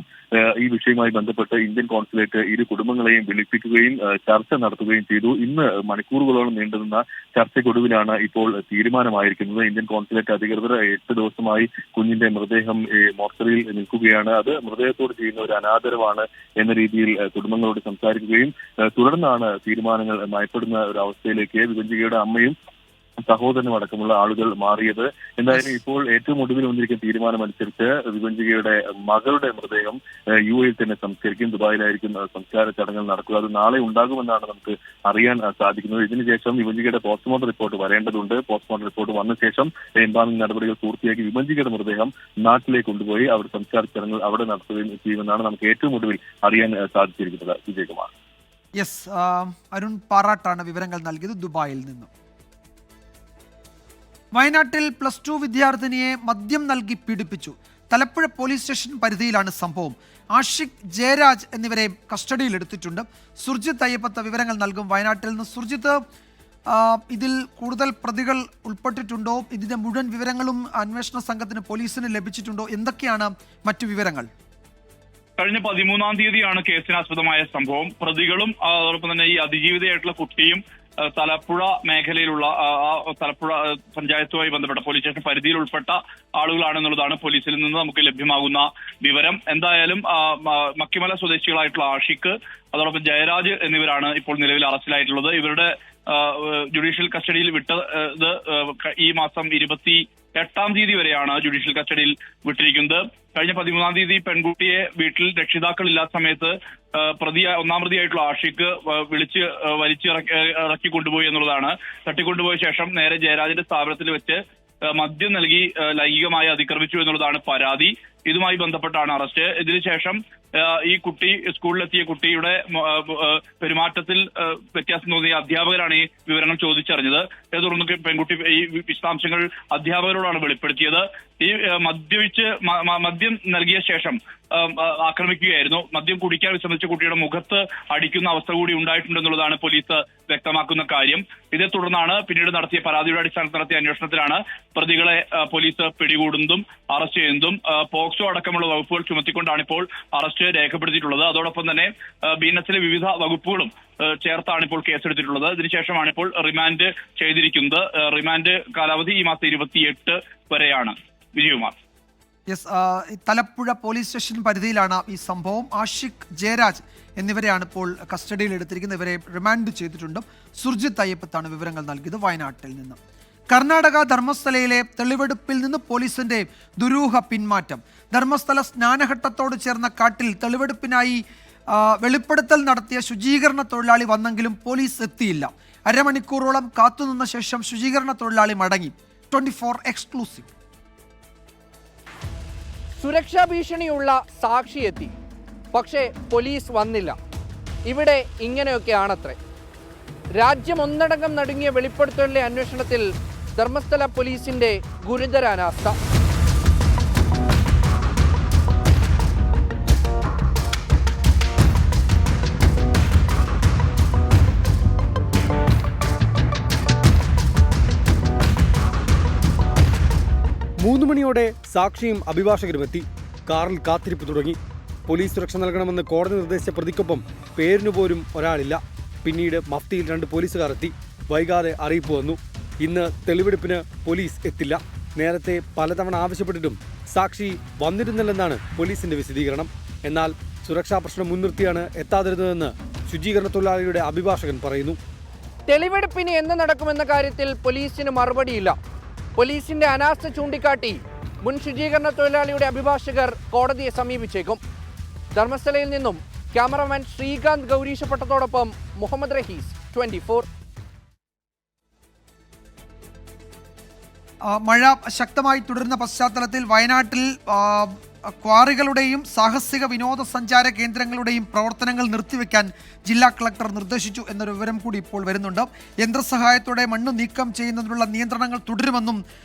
ഈ വിഷയവുമായി ബന്ധപ്പെട്ട് ഇന്ത്യൻ കോൺസുലേറ്റ് ഇരു കുടുംബങ്ങളെയും വിളിപ്പിക്കുകയും ചർച്ച നടത്തുകയും ചെയ്തു. ഇന്ന് മണിക്കൂറുകളോളം നീണ്ടുനിന്ന ചർച്ചയ്ക്കൊടുവിലാണ് ഇപ്പോൾ തീരുമാനമായിരിക്കുന്നത്. ഇന്ത്യൻ കോൺസുലേറ്റ് അധികൃതർ 8 ദിവസമായി കുഞ്ഞിന്റെ മൃതദേഹം മോർച്ചറിയിൽ നിൽക്കുകയാണ്. അത് മൃതദേഹത്തോട് ചെയ്യുന്ന ഒരു അനാദരവാണ് എന്ന രീതിയിൽ കുടുംബങ്ങളോട് സംസാരിക്കുകയും തുടർന്നാണ് തീരുമാനങ്ങൾ നയപ്പെടുന്ന ഒരു അവസ്ഥയിലേക്ക് വിഭജികയുടെ അമ്മയും സഹോദരനും അടക്കമുള്ള ആളുകൾ മാറിയത്. എന്തായാലും ഇപ്പോൾ ഏറ്റവും ഒടുവിൽ വന്നിരിക്കുന്ന തീരുമാനമനുസരിച്ച് വിഭജികയുടെ മകളുടെ മൃതദേഹം UAE തന്നെ സംസ്കരിക്കും. ദുബായിലായിരിക്കും സംസ്കാര ചടങ്ങുകൾ നടക്കുക. അത് നാളെ ഉണ്ടാകുമെന്നാണ് നമുക്ക് അറിയാൻ സാധിക്കുന്നത്. ഇതിനുശേഷം വിഭജികയുടെ പോസ്റ്റ്മോർട്ടം റിപ്പോർട്ട് വരേണ്ടതുണ്ട്. പോസ്റ്റ്മോർട്ടം റിപ്പോർട്ട് വന്ന ശേഷം എംബാമിംഗ് നടപടികൾ പൂർത്തിയാക്കി വിഭജികയുടെ മൃതദേഹം നാട്ടിലേക്ക് കൊണ്ടുപോയി അവിടെ സംസ്കാര ചടങ്ങുകൾ അവിടെ നടത്തുകയും ചെയ്യുമെന്നാണ് നമുക്ക് ഏറ്റവും ഒടുവിൽ അറിയാൻ സാധിച്ചിരിക്കുന്നത്. വിജയകുമാർ. യെസ്, അരുൺ പാറാട്ടാണ് വിവരങ്ങൾ നൽകിയത് ദുബായിൽ നിന്നും. വയനാട്ടിൽ +2 വിദ്യാർത്ഥിനിയെ മദ്യം നൽകി പീഡിപ്പിച്ചു. തലപ്പുഴ പോലീസ് സ്റ്റേഷൻ പരിധിയിലാണ് സംഭവം. ആഷിഖ്, ജയരാജ് എന്നിവരെ കസ്റ്റഡിയിലെടുത്തിട്ടുണ്ട്. സുർജിത്ത് അയ്യപ്പത്ത വിവരങ്ങൾ നൽകും വയനാട്ടിൽ നിന്ന്. സുർജിത്ത്, ഇതിൽ കൂടുതൽ പ്രതികൾ ഉൾപ്പെട്ടിട്ടുണ്ടോ? ഇതിന്റെ മുഴുവൻ വിവരങ്ങളും അന്വേഷണ സംഘത്തിന്, പോലീസിന് ലഭിച്ചിട്ടുണ്ടോ? എന്തൊക്കെയാണ് മറ്റു വിവരങ്ങൾ? കഴിഞ്ഞ 13-ാം തീയതിയാണ് കേസിനാസ്പദമായ സംഭവം. പ്രതികളും അതോടൊപ്പം തന്നെ ഈ അതിജീവിതയായിട്ടുള്ള കുട്ടിയും തലപ്പുഴ മേഖലയിലുള്ള തലപ്പുഴ പഞ്ചായത്തുമായി ബന്ധപ്പെട്ട പോലീസ് സ്റ്റേഷൻ പരിധിയിൽ ഉൾപ്പെട്ട ആളുകളാണെന്നുള്ളതാണ് പോലീസിൽ നിന്ന് നമുക്ക് ലഭ്യമാകുന്ന വിവരം. എന്തായാലും മക്കിമല സ്വദേശികളായിട്ടുള്ള ആഷിഖ്, അതോടൊപ്പം ജയരാജ് എന്നിവരാണ് ഇപ്പോൾ നിലവിൽ അറസ്റ്റിലായിട്ടുള്ളത്. ഇവരുടെ ജുഡീഷ്യൽ കസ്റ്റഡിയിൽ വിട്ടത് ഈ മാസം 28-ാം തീയതി വരെയാണ് ജുഡീഷ്യൽ കസ്റ്റഡിയിൽ വിട്ടിരിക്കുന്നത്. കഴിഞ്ഞ 13-ാം തീയതി പെൺകുട്ടിയെ വീട്ടിൽ രക്ഷിതാക്കൾ ഇല്ലാത്ത സമയത്ത് ഒന്നാം പ്രതിയായിട്ടുള്ള ആഷിഖ് ഇറക്കി കൊണ്ടുപോയി എന്നുള്ളതാണ്. തട്ടിക്കൊണ്ടുപോയ ശേഷം നേരെ ജയരാജിന്റെ സ്ഥാപനത്തിൽ വെച്ച് മദ്യം നൽകി ലൈംഗികമായി അതിക്രമിച്ചു എന്നുള്ളതാണ് പരാതി. ഇതുമായി ബന്ധപ്പെട്ടാണ് അറസ്റ്റ്. ഇതിനുശേഷം ഈ കുട്ടി, സ്കൂളിലെത്തിയ കുട്ടിയുടെ പെരുമാറ്റത്തിൽ വ്യത്യാസം തോന്നിയ അധ്യാപകരാണ് ഈ വിവരങ്ങൾ ചോദിച്ചറിഞ്ഞത്. ഇതേ തുടർന്ന് പെൺകുട്ടി ഈ വിശദാംശങ്ങൾ അധ്യാപകരോടാണ് വെളിപ്പെടുത്തിയത്. ഈ മദ്യം നൽകിയ ശേഷം ആക്രമിക്കുകയായിരുന്നു. മദ്യം കുടിക്കാൻ വിസമ്മതിച്ച കുട്ടിയുടെ മുഖത്ത് അടിക്കുന്ന അവസ്ഥ കൂടി ഉണ്ടായിട്ടുണ്ടെന്നുള്ളതാണ് പോലീസ് വ്യക്തമാക്കുന്ന കാര്യം. ഇതേ തുടർന്നാണ് പിന്നീട് നടത്തിയ പരാതിയുടെ അടിസ്ഥാനത്തിൽ നടത്തിയ അന്വേഷണത്തിലാണ് പ്രതികളെ പോലീസ് പിടികൂടുന്നതും അറസ്റ്റ് ചെയ്യുന്നതും. പോക്സോ അടക്കമുള്ള വകുപ്പുകൾ ചുമത്തിക്കൊണ്ടാണ് ഇപ്പോൾ അറസ്റ്റ് രേഖപ്പെടുത്തിയിട്ടുള്ളത്. അതോടൊപ്പം തന്നെ ബിഎൻഎസിലെ വിവിധ വകുപ്പുകളും ചേർത്താണ് ഇപ്പോൾ കേസെടുത്തിട്ടുള്ളത്. ഇതിനുശേഷമാണ് ഇപ്പോൾ റിമാൻഡ് ചെയ്തിരിക്കുന്നത്. റിമാൻഡ് കാലാവധി ഈ മാസം 28 വരെയാണ്. Vijayakumar. Yes, Thalappuzha police station പരിധിയിലാണ് ഈ സംഭവം. ആഷിഖ്, ജയരാജ് എന്നിവരെയാണ് ഇപ്പോൾ കസ്റ്റഡിയിൽ എടുത്തിരിക്കുന്നത്. ഇവരെ റിമാൻഡ് ചെയ്തിട്ടുണ്ട്. സുർജിത് അയ്യപ്പത്താണ് വിവരങ്ങൾ നൽകിയത് വയനാട്ടിൽ നിന്ന്. കർണാടക ധർമ്മസ്ഥലയിലെ തെളിവെടുപ്പിൽ നിന്ന് പോലീസിന്റെ ദുരൂഹ പിന്മാറ്റം. ധർമ്മസ്ഥല സ്നാനഘട്ടത്തോട് ചേർന്ന കാട്ടിൽ തെളിവെടുപ്പിനായി വെളിപ്പെടുത്തൽ നടത്തിയ ശുചീകരണ തൊഴിലാളി വന്നെങ്കിലും പോലീസ് എത്തിയില്ല. അരമണിക്കൂറോളം കാത്തുനിന്ന ശേഷം ശുചീകരണ തൊഴിലാളി മടങ്ങി. 24 എക്സ്ക്ലൂസീവ്. സുരക്ഷാ ഭീഷണിയുള്ള സാക്ഷി എത്തി, പക്ഷേ പോലീസ് വന്നില്ല. ഇവിടെ ഇങ്ങനെയൊക്കെയാണത്രേ. രാജ്യം ഒന്നടങ്കം നടുങ്ങിയ വെളിപ്പെടുത്തലിന്റെ അന്വേഷണത്തിൽ ധർമ്മസ്ഥല പോലീസിന്റെ ഗുരുതര അനാസ്ഥ. മൂന്ന് മണിയോടെ സാക്ഷിയും അഭിഭാഷകരും എത്തി. കാറിൽ കാത്തിരിപ്പ് തുടങ്ങി. പോലീസ് സുരക്ഷ നൽകണമെന്ന് കോടതി നിർദ്ദേശിച്ച പ്രതിക്കൊപ്പം പേരിനു പോലും ഒരാളില്ല. പിന്നീട് മഫ്തിയിൽ 2 പോലീസുകാർ എത്തി. വൈകാതെ അറിയിപ്പ് വന്നു. ഇന്ന് തെളിവെടുപ്പിന് പോലീസ് എത്തില്ല. നേരത്തെ പലതവണ ആവശ്യപ്പെട്ടിട്ടും സാക്ഷി വന്നിരുന്നില്ലെന്നാണ് പോലീസിന്റെ വിശദീകരണം. എന്നാൽ സുരക്ഷാ പ്രശ്നം മുൻനിർത്തിയാണ് എത്താതിരുന്നതെന്ന് ശുചീകരണ തൊഴിലാളിയുടെ അഭിഭാഷകൻ പറയുന്നു. തെളിവെടുപ്പിന് എന്ന് നടക്കുമെന്ന കാര്യത്തിൽ പോലീസിന് മറുപടിയില്ല. പോലീസിന്റെ അനാസ്ഥ ചൂണ്ടിക്കാട്ടി മുൻ ശുചീകരണ തൊഴിലാളിയുടെ അഭിഭാഷകർ കോടതിയെ സമീപിച്ചേക്കും. ധർമ്മസ്ഥലയിൽ നിന്നും ക്യാമറമാൻ ശ്രീകാന്ത് ഗൗരീശപട്ടത്തോടൊപ്പം മുഹമ്മദ് റഹീസ്, 24. മഴ ശക്തമായി തുടരുന്ന പശ്ചാത്തലത്തിൽ വയനാട്ടിൽ ക്വാറികളുടെയും സാഹസിക വിനോദസഞ്ചാര കേന്ദ്രങ്ങളുടെയും പ്രവർത്തനങ്ങൾ നിർത്തിവെക്കാൻ ജില്ലാ കളക്ടർ നിർദ്ദേശിച്ചു എന്നൊരു വിവരം കൂടി ഇപ്പോൾ വരുന്നുണ്ട്. യന്ത്രസഹായത്തോടെ മണ്ണ് നീക്കം ചെയ്യുന്നതിനുള്ള നിയന്ത്രണങ്ങൾ തുടരുമെന്നും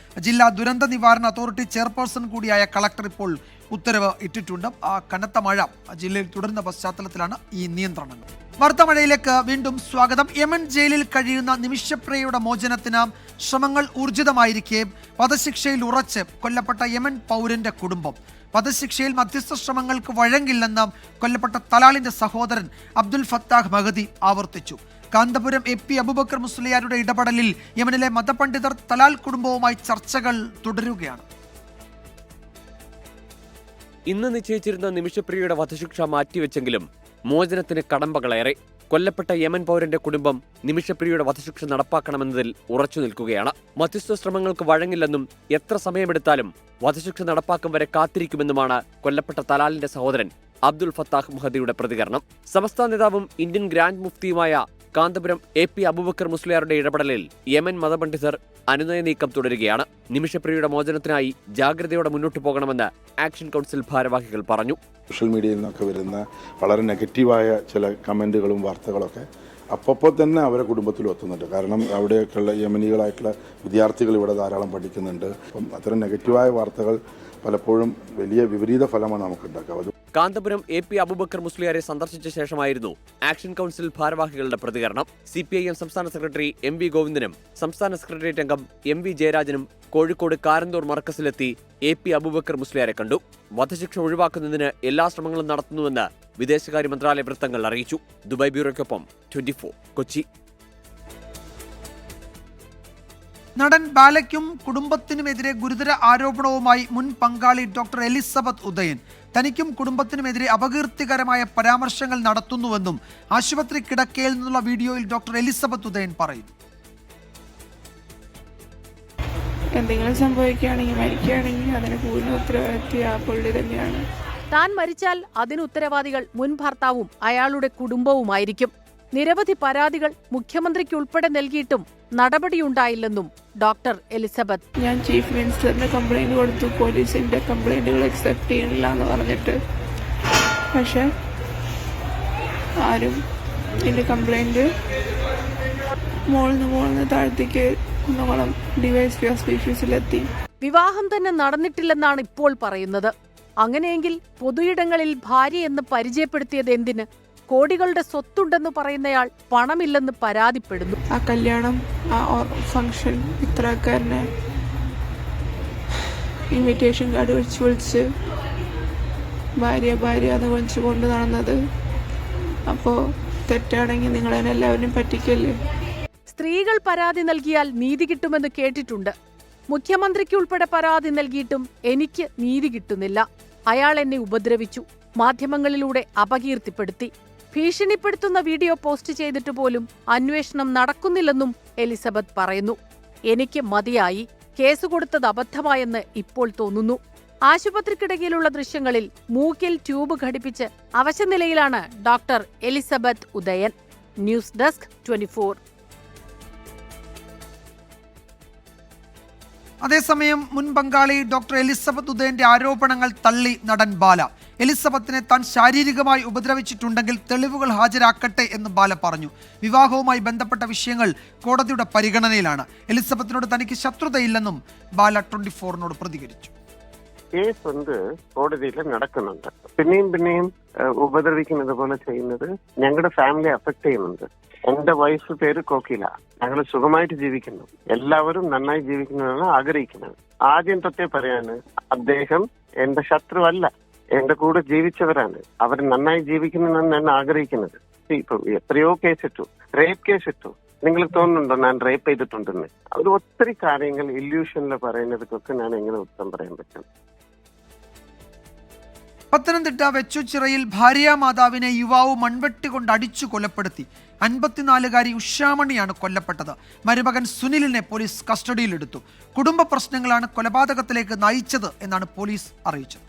ജില്ലാ ദുരന്ത നിവാരണ അതോറിറ്റി ചെയർപേഴ്സൺ കൂടിയായ കളക്ടർ ഇപ്പോൾ ഉത്തരവ് ഇട്ടിട്ടുണ്ട്. കനത്ത മഴ ജില്ലയിൽ തുടരുന്ന പശ്ചാത്തലത്തിലാണ് ഈ നിയന്ത്രണങ്ങൾ. വാർത്താ മഴയിലേക്ക് വീണ്ടും സ്വാഗതം. യമൻ ജയിലിൽ കഴിയുന്ന നിമിഷപ്രിയയുടെ മോചനത്തിന് ശ്രമങ്ങൾ ഊർജിതമായിരിക്കെ വധശിക്ഷയിൽ ഉറച്ച് കൊല്ലപ്പെട്ട യമൻ പൗരന്റെ കുടുംബം. വധശിക്ഷയിൽ മധ്യസ്ഥ ശ്രമങ്ങൾക്ക് വഴങ്ങില്ലെന്ന് കൊല്ലപ്പെട്ട തലാലിന്റെ സഹോദരൻ അബ്ദുൽ ഫത്താഹ് മഹദി ആവർത്തിച്ചു. കാന്തപുരം AP അബൂബക്കർ മുസ്ലിയാരുടെ ഇടപെടലിൽ യമനിലെ മതപണ്ഡിതർ തലാൽ കുടുംബവുമായി ചർച്ചകൾ തുടരുകയാണ്. ഇന്ന് നിശ്ചയിച്ചിരുന്ന നിമിഷപ്രിയയുടെ വധശിക്ഷ മാറ്റിവെച്ചെങ്കിലും മോചനത്തിന് കടമ്പകളേറെ. കൊല്ലപ്പെട്ട യമൻ പൗരന്റെ കുടുംബം നിമിഷപ്രിയയുടെ വധശിക്ഷ നടപ്പാക്കണമെന്നതിൽ ഉറച്ചു നിൽക്കുകയാണ്. മധ്യസ്ഥ ശ്രമങ്ങൾക്ക് വഴങ്ങില്ലെന്നും എത്ര സമയമെടുത്താലും വധശിക്ഷ നടപ്പാക്കും വരെ കാത്തിരിക്കുമെന്നുമാണ് കൊല്ലപ്പെട്ട തലാലിന്റെ സഹോദരൻ അബ്ദുൽ ഫത്താഹ് മഹദിയുടെ പ്രതികരണം. സമസ്ത നേതാവും ഇന്ത്യൻ ഗ്രാൻഡ് മുഫ്തിയുമായ കാന്തപുരം AP അബൂബക്കർ മുസ്ലിയാരുടെ ഇടപെടലിൽ യമൻ മതപണ്ഡിതർ അനുനയ നീക്കം തുടരുകയാണ്. നിമിഷപ്രിയയുടെ മോചനത്തിനായി ജാഗ്രതയോടെ മുന്നോട്ടു പോകണമെന്ന് ആക്ഷൻ കൗൺസിൽ ഭാരവാഹികൾ പറഞ്ഞു. സോഷ്യൽ മീഡിയയിൽ നിന്നൊക്കെ വരുന്ന വളരെ നെഗറ്റീവായ ചില കമൻറ്റുകളും വാർത്തകളൊക്കെ അപ്പോൾ തന്നെ അവരെ കുടുംബത്തിലും എത്തുന്നുണ്ട്. കാരണം അവിടെയൊക്കെയുള്ള യമനികളായിട്ടുള്ള വിദ്യാർത്ഥികൾ ഇവിടെ ധാരാളം പഠിക്കുന്നുണ്ട്. അപ്പം അത്തരം നെഗറ്റീവായ വാർത്തകൾ പലപ്പോഴും വലിയ വിപരീത ഫലമാണ് നമുക്കുണ്ടാക്കുക. കാന്തപുരം AP അബൂബക്കർ മുസ്ലിയാരെ സന്ദർശിച്ച ശേഷമായിരുന്നു ആക്ഷൻ കൗൺസിൽ ഭാരവാഹികളുടെ പ്രതികരണം. CPIM സംസ്ഥാന സെക്രട്ടറി MV ഗോവിന്ദനും സംസ്ഥാന സെക്രട്ടേറിയറ്റ് അംഗം MV ജയരാജനും കോഴിക്കോട് കാരന്തൂർ മർക്കസിലെത്തി AP അബൂബക്കർ മുസ്ലിയാരെ കണ്ടു. വധശിക്ഷ ഒഴിവാക്കുന്നതിന് എല്ലാ ശ്രമങ്ങളും നടത്തുന്നുവെന്ന് വിദേശകാര്യ മന്ത്രാലയ വൃത്തങ്ങൾ അറിയിച്ചു. ദുബായ് ബ്യൂറോയ്ക്കൊപ്പം 24 കൊച്ചി. നടൻ ബാലയ്ക്കും കുടുംബത്തിനുമെതിരെ ഗുരുതര ആരോപണവുമായി മുൻ പങ്കാളി ഡോക്ടർ എലിസബത്ത് ഉദയൻ. തനിക്കും കുടുംബത്തിനുമെതിരെ അപകീർത്തികരമായ പരാമർശങ്ങൾ നടത്തുന്നുവെന്നും ആശുപത്രി കിടക്കയിൽ നിന്നുള്ള വീഡിയോയിൽ ഡോക്ടർ എലിസബത്ത് ഉദയൻ പറയുന്നു. എന്തെങ്കിലും സംഭവിക്കുകയാണെങ്കിൽ മരിക്കുകയാണെങ്കിൽ അതിന് പൂർണ്ണ ഉത്തരവാദിത്വം ആ പുള്ളി തന്നെയാണ്. താൻ മരിച്ചാൽ അതിന് ഉത്തരവാദികൾ മുൻ ഭർത്താവും അയാളുടെ കുടുംബവുമായിരിക്കും. നിരവധി പരാതികൾ മുഖ്യമന്ത്രിക്കുൾപ്പെടെ നൽകിയിട്ടും നടപടിയുണ്ടായില്ലെന്നും ഡോക്ടർ എലിസബത്ത്. ഞാൻ ചീഫ് മിനിസ്റ്ററിന് കംപ്ലൈന്റ് കൊടുത്തു, പോലീസിന്റെ കംപ്ലൈന്റുകൾ അക്സെപ്റ്റ് ചെയ്യണില്ല എന്ന് പറഞ്ഞിട്ട്. പക്ഷെ ആരും എന്റെ കംപ്ലൈന്റ് മോളിന്ന് താഴത്തേക്ക് കുന്നകുളം ഡിവൈഎസ്പി ഓഫീസിലെത്തി. വിവാഹം തന്നെ നടന്നിട്ടില്ലെന്നാണ് ഇപ്പോൾ പറയുന്നത്. അങ്ങനെയെങ്കിൽ പൊതുയിടങ്ങളിൽ ഭാര്യയെന്ന് പരിചയപ്പെടുത്തിയത് എന്തിന്? കോടികളുടെ സ്വത്തുണ്ടെന്ന് പറയുന്നയാൾ പണമില്ലെന്ന് പരാതിപ്പെടുന്നു. ആ കല്യാണം, ആ ഫംഗ്ഷൻ, ഇത്രക്കാരനെ ഇൻവിറ്റേഷൻ കാർഡ് വിളിച്ച് ഭാര്യ എന്ന് വിളിച്ചു കൊണ്ട് നടന്നത്. അപ്പോൾ തെറ്റാണെങ്കിൽ നിങ്ങളെല്ലാവരും പറ്റിക്കല്ലേ? സ്ത്രീകൾ പരാതി നൽകിയാൽ നീതി കിട്ടുമെന്ന് കേട്ടിട്ടുണ്ട്. മുഖ്യമന്ത്രിക്കുൾപ്പെടെ പരാതി നൽകിയിട്ടും എനിക്ക് നീതി കിട്ടുന്നില്ല. അയാൾ എന്നെ ഉപദ്രവിച്ചു, മാധ്യമങ്ങളിലൂടെ അപകീർത്തിപ്പെടുത്തി, ഭീഷണിപ്പെടുത്തുന്ന വീഡിയോ പോസ്റ്റ് ചെയ്തിട്ട് പോലും അന്വേഷണം നടക്കുന്നില്ലെന്നും എലിസബത്ത് പറയുന്നു. എനിക്ക് മതിയായി, കേസ് കൊടുത്തത് അബദ്ധമായെന്ന് ഇപ്പോൾ തോന്നുന്നു. ആശുപത്രിക്കിടയിലുള്ള ദൃശ്യങ്ങളിൽ മൂക്കിൽ ട്യൂബ് ഘടിപ്പിച്ച് അവശനിലയിലാണ് doctor Elizabeth Udayan. News desk 24. അതേസമയം മുൻ പങ്കാളി ഡോക്ടർ എലിസബത്ത് ഉദയന്റെ ആരോപണങ്ങൾ തള്ളി നടൻ ബാല. എലിസബത്തിനെ താൻ ശാരീരികമായി ഉപദ്രവിച്ചിട്ടുണ്ടെങ്കിൽ തെളിവുകൾ ഹാജരാക്കട്ടെ എന്ന് ബാല പറഞ്ഞു. വിവാഹവുമായി ബന്ധപ്പെട്ട വിഷയങ്ങൾ കോടതിയുടെ പരിഗണനയിലാണ്. എലിസബത്തിനോട് തനിക്ക് ശത്രുതയില്ലെന്നും ബാല 24നോട് പ്രതികരിച്ചു. കേസ് കോടതിയിൽ നടക്കുന്നുണ്ട്. പിന്നെയും ഉപദ്രവിക്കുന്നത് പോലെ ചെയ്യുന്നത് ഞങ്ങളുടെ ഫാമിലിയെ അഫക്ട് ചെയ്യുന്നുണ്ട്. എന്റെ വൈഫ് പേര് കോക്കില. ഞങ്ങൾ സുഖമായിട്ട് ജീവിക്കുന്നു, എല്ലാവരും നന്നായി ജീവിക്കുന്നതാണ് ആഗ്രഹിക്കുന്നത്. ആദ്യം തൊട്ടേ പറയാണ്, അദ്ദേഹം എന്റെ ശത്രുവല്ല, എന്റെ കൂടെ ജീവിച്ചവരാണ്. അവർ നന്നായി ജീവിക്കുന്നതാണ് ഞാൻ ആഗ്രഹിക്കുന്നത്. ഇപ്പൊ എത്രയോ കേസിട്ടു, റേപ്പ് കേസിട്ടു. നിങ്ങൾ തോന്നുന്നുണ്ടോ ഞാൻ റേപ്പ് ചെയ്തിട്ടുണ്ടെന്ന്? അവർ ഒത്തിരി കാര്യങ്ങൾ ഇല്യൂഷനിൽ പറയുന്നതൊക്കെ ഞാൻ എങ്ങനെ ഉത്തരം പറയാൻ പറ്റും? പത്തനംതിട്ട വെച്ചുച്ചിറയിൽ ഭാര്യാമാതാവിനെ യുവാവ് മൺവെട്ടി കൊണ്ട് അടിച്ചു കൊലപ്പെടുത്തി. 54-കാരി ഉഷാമണിയാണ് കൊല്ലപ്പെട്ടത്. മരുമകൻ സുനിലിനെ പോലീസ് കസ്റ്റഡിയിലെടുത്തു. കുടുംബ പ്രശ്നങ്ങളാണ് കൊലപാതകത്തിലേക്ക് നയിച്ചത് എന്നാണ് പോലീസ് അറിയിച്ചത്.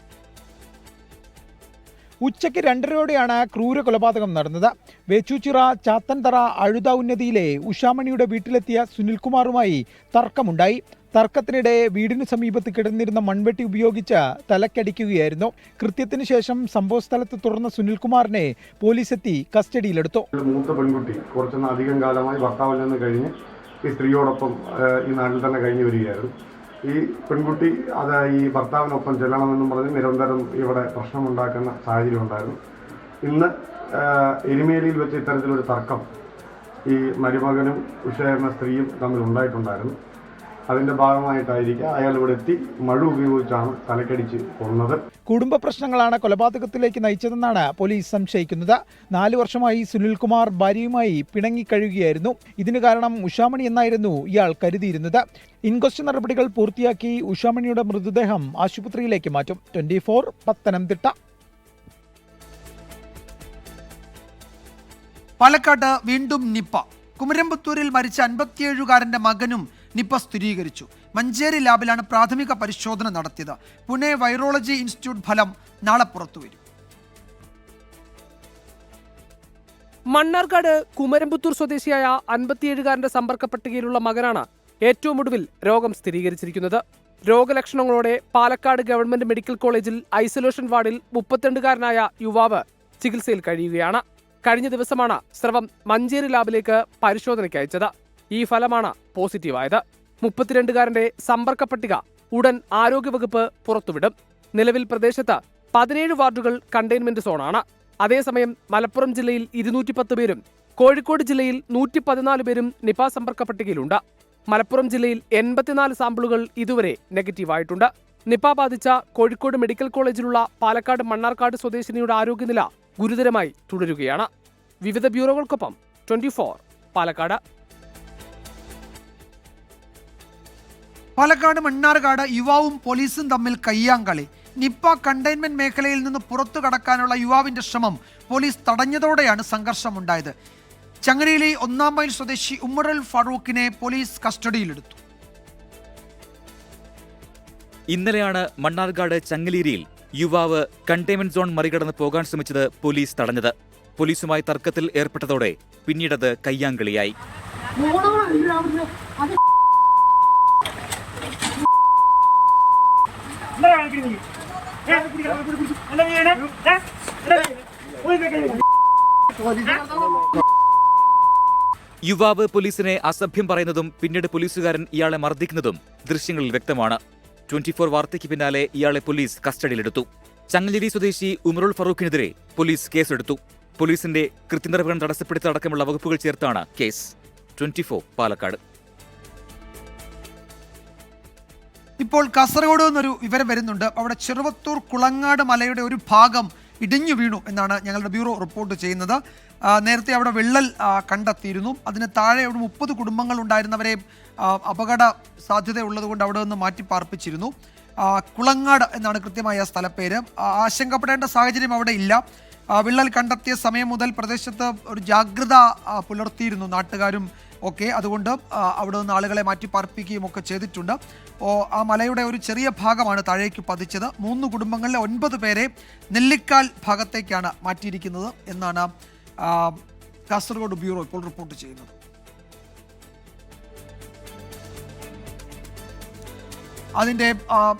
ഉച്ചയ്ക്ക് 2:30യോടെയാണ് ക്രൂര കൊലപാതകം നടന്നത്. വേച്ചൂച്ചിറ ചാത്തൻതറ അഴുത ഉന്നതിയിലെ ഉഷാമണിയുടെ വീട്ടിലെത്തിയ സുനിൽകുമാറുമായി തർക്കമുണ്ടായി. തർക്കത്തിനിടെ വീടിനു സമീപത്ത് കിടന്നിരുന്ന മൺവെട്ടി ഉപയോഗിച്ച് തലക്കടിക്കുകയായിരുന്നു. കൃത്യത്തിന് ശേഷം സംഭവസ്ഥലത്ത് തുറന്ന സുനിൽകുമാറിനെ പോലീസ് എത്തി കസ്റ്റഡിയിലെടുത്തു. മൂത്ത പെൺകുട്ടി കുറച്ചൊന്ന് അധികം കാലമായി ഭർത്താവിൽ നിന്ന് കഴിഞ്ഞ് ഈ സ്ത്രീയോടൊപ്പം ഈ നാട്ടിൽ തന്നെ കഴിഞ്ഞു വരികയായിരുന്നു. ഈ പെൺകുട്ടി ഈ ഭർത്താവിനൊപ്പം ചെല്ലണമെന്നും പറഞ്ഞ് നിരന്തരം ഇവിടെ പ്രശ്നമുണ്ടാക്കുന്ന സാഹചര്യം ഉണ്ടായിരുന്നു. ഇന്ന് എരുമേലിയിൽ വെച്ച് ഇത്തരത്തിലൊരു തർക്കം ഈ മരുമകനും ഉഷ എന്ന സ്ത്രീയും തമ്മിൽ ഉണ്ടായിട്ടുണ്ടായിരുന്നു. അതിന്റെ ഭാഗമായിട്ടായിരിക്കും അയാൾ ഇവിടെ എത്തി മഴ ഉപയോഗിച്ചാണ് തലക്കടിച്ച് കൊന്നത്. കുടുംബ പ്രശ്നങ്ങളാണ് കൊലപാതകത്തിലേക്ക് നയിച്ചതെന്നാണ് പോലീസ് സംശയിക്കുന്നത്. 4 വർഷമായി സുനിൽകുമാർ ഭാര്യയുമായി പിണങ്ങിക്കഴിയുകയായിരുന്നു. ഇതിന് കാരണം ഉഷാമണി എന്നായിരുന്നു ഇയാൾ കരുതിയിരുന്നത്. ഇൻക്വസ്റ്റ് നടപടികൾ പൂർത്തിയാക്കി ഉഷാമണിയുടെ മൃതദേഹം ആശുപത്രിയിലേക്ക് മാറ്റും. 24 പത്തനംതിട്ട. പാലക്കാട് വീണ്ടും നിപ്പ. കുമരംപുത്തൂരിൽ മരിച്ച 57-കാരന്റെ മകനും നിപ്പ സ്ഥിരീകരിച്ചു. മഞ്ചേരി ലാബിലാണ് പ്രാഥമിക പരിശോധന നടത്തിയത്. പുനെ വൈറോളജി ഇൻസ്റ്റിറ്റ്യൂട്ട് ഫലം നാളെ പുറത്തുവരും. മണ്ണാർക്കാട് കുമരംപുത്തൂർ സ്വദേശിയായ 57-കാരന്റെ സമ്പർക്ക പട്ടികയിലുള്ള മകനാണ് ഏറ്റവും ഒടുവിൽ രോഗം സ്ഥിരീകരിച്ചിരിക്കുന്നത്. രോഗലക്ഷണങ്ങളോടെ പാലക്കാട് ഗവൺമെന്റ് മെഡിക്കൽ കോളേജിൽ ഐസൊലേഷൻ വാർഡിൽ 32-കാരനായ യുവാവ് ചികിത്സയിൽ കഴിയുകയാണ്. കഴിഞ്ഞ ദിവസമാണ് സ്രവം മഞ്ചേരി ലാബിലേക്ക് പരിശോധനയ്ക്ക് അയച്ചത്. ഈ ഫലമാണ് പോസിറ്റീവായത്. 32-കാരന്റെ സമ്പർക്ക പട്ടിക ഉടൻ ആരോഗ്യവകുപ്പ് പുറത്തുവിടും. നിലവിൽ പ്രദേശത്ത് 17 വാർഡുകൾ കണ്ടെയ്ൻമെന്റ് സോണാണ്. അതേസമയം മലപ്പുറം ജില്ലയിൽ 210 പേരും കോഴിക്കോട് ജില്ലയിൽ 114 പേരും നിപ സമ്പർക്ക പട്ടികയിലുണ്ട്. മലപ്പുറം ജില്ലയിൽ 84 സാമ്പിളുകൾ ഇതുവരെ നെഗറ്റീവായിട്ടുണ്ട്. നിപ ബാധിച്ച കോഴിക്കോട് മെഡിക്കൽ കോളേജിലുള്ള പാലക്കാട് മണ്ണാർക്കാട് സ്വദേശിനിയുടെ ആരോഗ്യനില ഗുരുതരമായി തുടരുകയാണ്. വിവിധ ബ്യൂറോകൾക്കൊപ്പം 24 പാലക്കാട്. പാലക്കാട് മണ്ണാർക്കാട് യുവാവും പോലീസും തമ്മിൽ കയ്യാങ്കളി. നിപ്പ കണ്ടെയ്ൻമെന്റ് മേഖലയിൽ നിന്ന് പുറത്തു കടക്കാനുള്ള യുവാവിന്റെ ശ്രമം പോലീസ് തടഞ്ഞതോടെയാണ് സംഘർഷമുണ്ടായത്. ചങ്ങരയിലെ 1-ാം മൈൽ സ്വദേശി ഉമറുൽ ഫാറൂഖിനെ പോലീസ് കസ്റ്റഡിയിലെടുത്തു. ഇന്നലെയാണ് മണ്ണാർക്കാട് ചങ്ങലേരിയിൽ യുവാവ് കണ്ടെയ്ൻമെന്റ് സോൺ മറികടന്ന് പോകാൻ ശ്രമിച്ചത് പോലീസ് തടഞ്ഞത്. പോലീസുമായി തർക്കത്തിൽ ഏർപ്പെട്ടതോടെ പിന്നീടത് കയ്യാങ്കളിയായി. യുവാവ് പോലീസിനെ അസഭ്യം പറയുന്നതും പിന്നീട് പോലീസുകാരൻ ഇയാളെ മർദ്ദിക്കുന്നതും ദൃശ്യങ്ങളിൽ വ്യക്തമാണ്. 24 വാർത്തയ്ക്ക് പിന്നാലെ ഇയാളെ പോലീസ് കസ്റ്റഡിയിലെടുത്തു. ചങ്ങലേരി സ്വദേശി ഉമറുൽ ഫറൂഖിനെതിരെ പോലീസ് കേസെടുത്തു. പോലീസിന്റെ കൃത്യനിർവഹണം തടസ്സപ്പെടുത്തടക്കമുള്ള വകുപ്പുകൾ ചേർത്താണ് കേസ്. 24 പാലക്കാട്. ഇപ്പോൾ കാസർഗോഡ് എന്നൊരു വിവരം വരുന്നുണ്ട്. അവിടെ ചെറുവത്തൂർ കുളങ്ങാട് മലയുടെ ഒരു ഭാഗം ഇടിഞ്ഞു വീണു എന്നാണ് ഞങ്ങളുടെ ബ്യൂറോ റിപ്പോർട്ട് ചെയ്യുന്നത്. നേരത്തെ അവിടെ വിള്ളൽ കണ്ടെത്തിയിരുന്നു. അതിന് താഴെ അവിടെ 30 കുടുംബങ്ങൾ ഉണ്ടായിരുന്നവരെ അപകട സാധ്യത ഉള്ളതുകൊണ്ട് അവിടെ നിന്ന് മാറ്റി പാർപ്പിച്ചിരുന്നു. കുളങ്ങാട് എന്നാണ് കൃത്യമായ സ്ഥലപ്പേര്. ആശങ്കപ്പെടേണ്ട സാഹചര്യം അവിടെ ഇല്ല. വിള്ളൽ കണ്ടെത്തിയ സമയം മുതൽ പ്രദേശത്ത് ഒരു ജാഗ്രത പുലർത്തിയിരുന്നു നാട്ടുകാരും ഒക്കെ. അതുകൊണ്ട് അവിടെ നിന്ന് ആളുകളെ മാറ്റി പാർപ്പിക്കുകയും ഒക്കെ ചെയ്തിട്ടുണ്ട്. ആ മലയുടെ ഒരു ചെറിയ ഭാഗമാണ് താഴേക്ക് പതിച്ചത്. 3 കുടുംബങ്ങളിലെ 9 പേരെ നെല്ലിക്കാൽ ഭാഗത്തേക്കാണ് മാറ്റിയിരിക്കുന്നത് എന്നാണ് കാസർഗോഡ് ബ്യൂറോ ഇപ്പോൾ റിപ്പോർട്ട് ചെയ്യുന്നത്. അതിൻ്റെ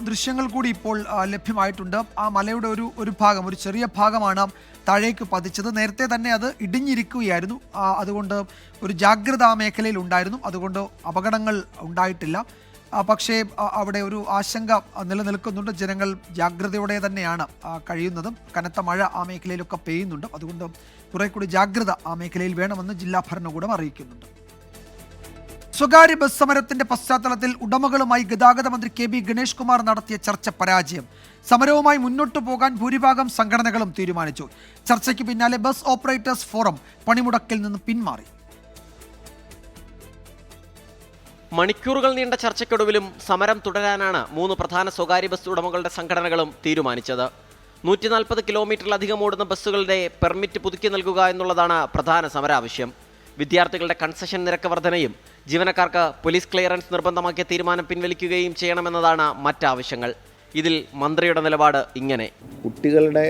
ദൃശ്യങ്ങൾ കൂടി ഇപ്പോൾ ലഭ്യമായിട്ടുണ്ട്. ആ മലയുടെ ഒരു ഭാഗം, ഒരു ചെറിയ ഭാഗമാണ് താഴേക്ക് പതിച്ചത്. നേരത്തെ തന്നെ അത് ഇടിഞ്ഞിരിക്കുകയായിരുന്നു. അതുകൊണ്ട് ഒരു ജാഗ്രത ആ മേഖലയിൽ ഉണ്ടായിരുന്നു. അതുകൊണ്ട് അപകടങ്ങൾ ഉണ്ടായിട്ടില്ല. പക്ഷേ അവിടെ ഒരു ആശങ്ക നിലനിൽക്കുന്നുണ്ട്. ജനങ്ങൾ ജാഗ്രതയോടെ തന്നെയാണ് കഴിയുന്നത്. കനത്ത മഴ ആ മേഖലയിലൊക്കെ പെയ്യുന്നുണ്ട്. അതുകൊണ്ട് കുറെ കൂടി ജാഗ്രത ആ മേഖലയിൽ വേണമെന്ന് ജില്ലാ ഭരണകൂടം അറിയിക്കുന്നുണ്ട്. സ്വകാര്യ ബസ് സമരത്തിന്റെ പശ്ചാത്തലത്തിൽ ഉടമകളുമായി ഗതാഗത മന്ത്രി KB ഗണേഷ് കുമാർ നടത്തിയ ചർച്ച പരാജയം. സമരവുമായി മുന്നോട്ടു പോകാൻ ഭൂരിഭാഗം സംഘടനകളും തീരുമാനിച്ചു. ചർച്ചയ്ക്ക് പിന്നാലെ ബസ് ഓപ്പറേറ്റേഴ്സ് ഫോറം പണിമുടക്കിൽ നിന്ന് പിന്മാറി. മണിക്കൂറുകൾ നീണ്ട ചർച്ചയ്ക്കൊടുവിലും സമരം തുടരാനാണ് 3 പ്രധാന സ്വകാര്യ ബസ് ഉടമകളുടെ സംഘടനകളും തീരുമാനിച്ചത്. 140 കിലോമീറ്ററിലധികം ഓടുന്ന ബസ്സുകളുടെ പെർമിറ്റ് പുതുക്കി നൽകുക എന്നുള്ളതാണ് പ്രധാന സമരാവശ്യം. വിദ്യാർത്ഥികളുടെ കൺസെഷൻ നിരക്ക് വർധനയും ജീവനക്കാർക്ക് പോലീസ് ക്ലിയറൻസ് നിർബന്ധമാക്കിയ തീരുമാനം പിൻവലിക്കുകയും ചെയ്യണമെന്നതാണ് മറ്റാവശ്യങ്ങൾ. ഇതിൽ മന്ത്രിയുടെ നിലപാട് ഇങ്ങനെ: കുട്ടികളുടെ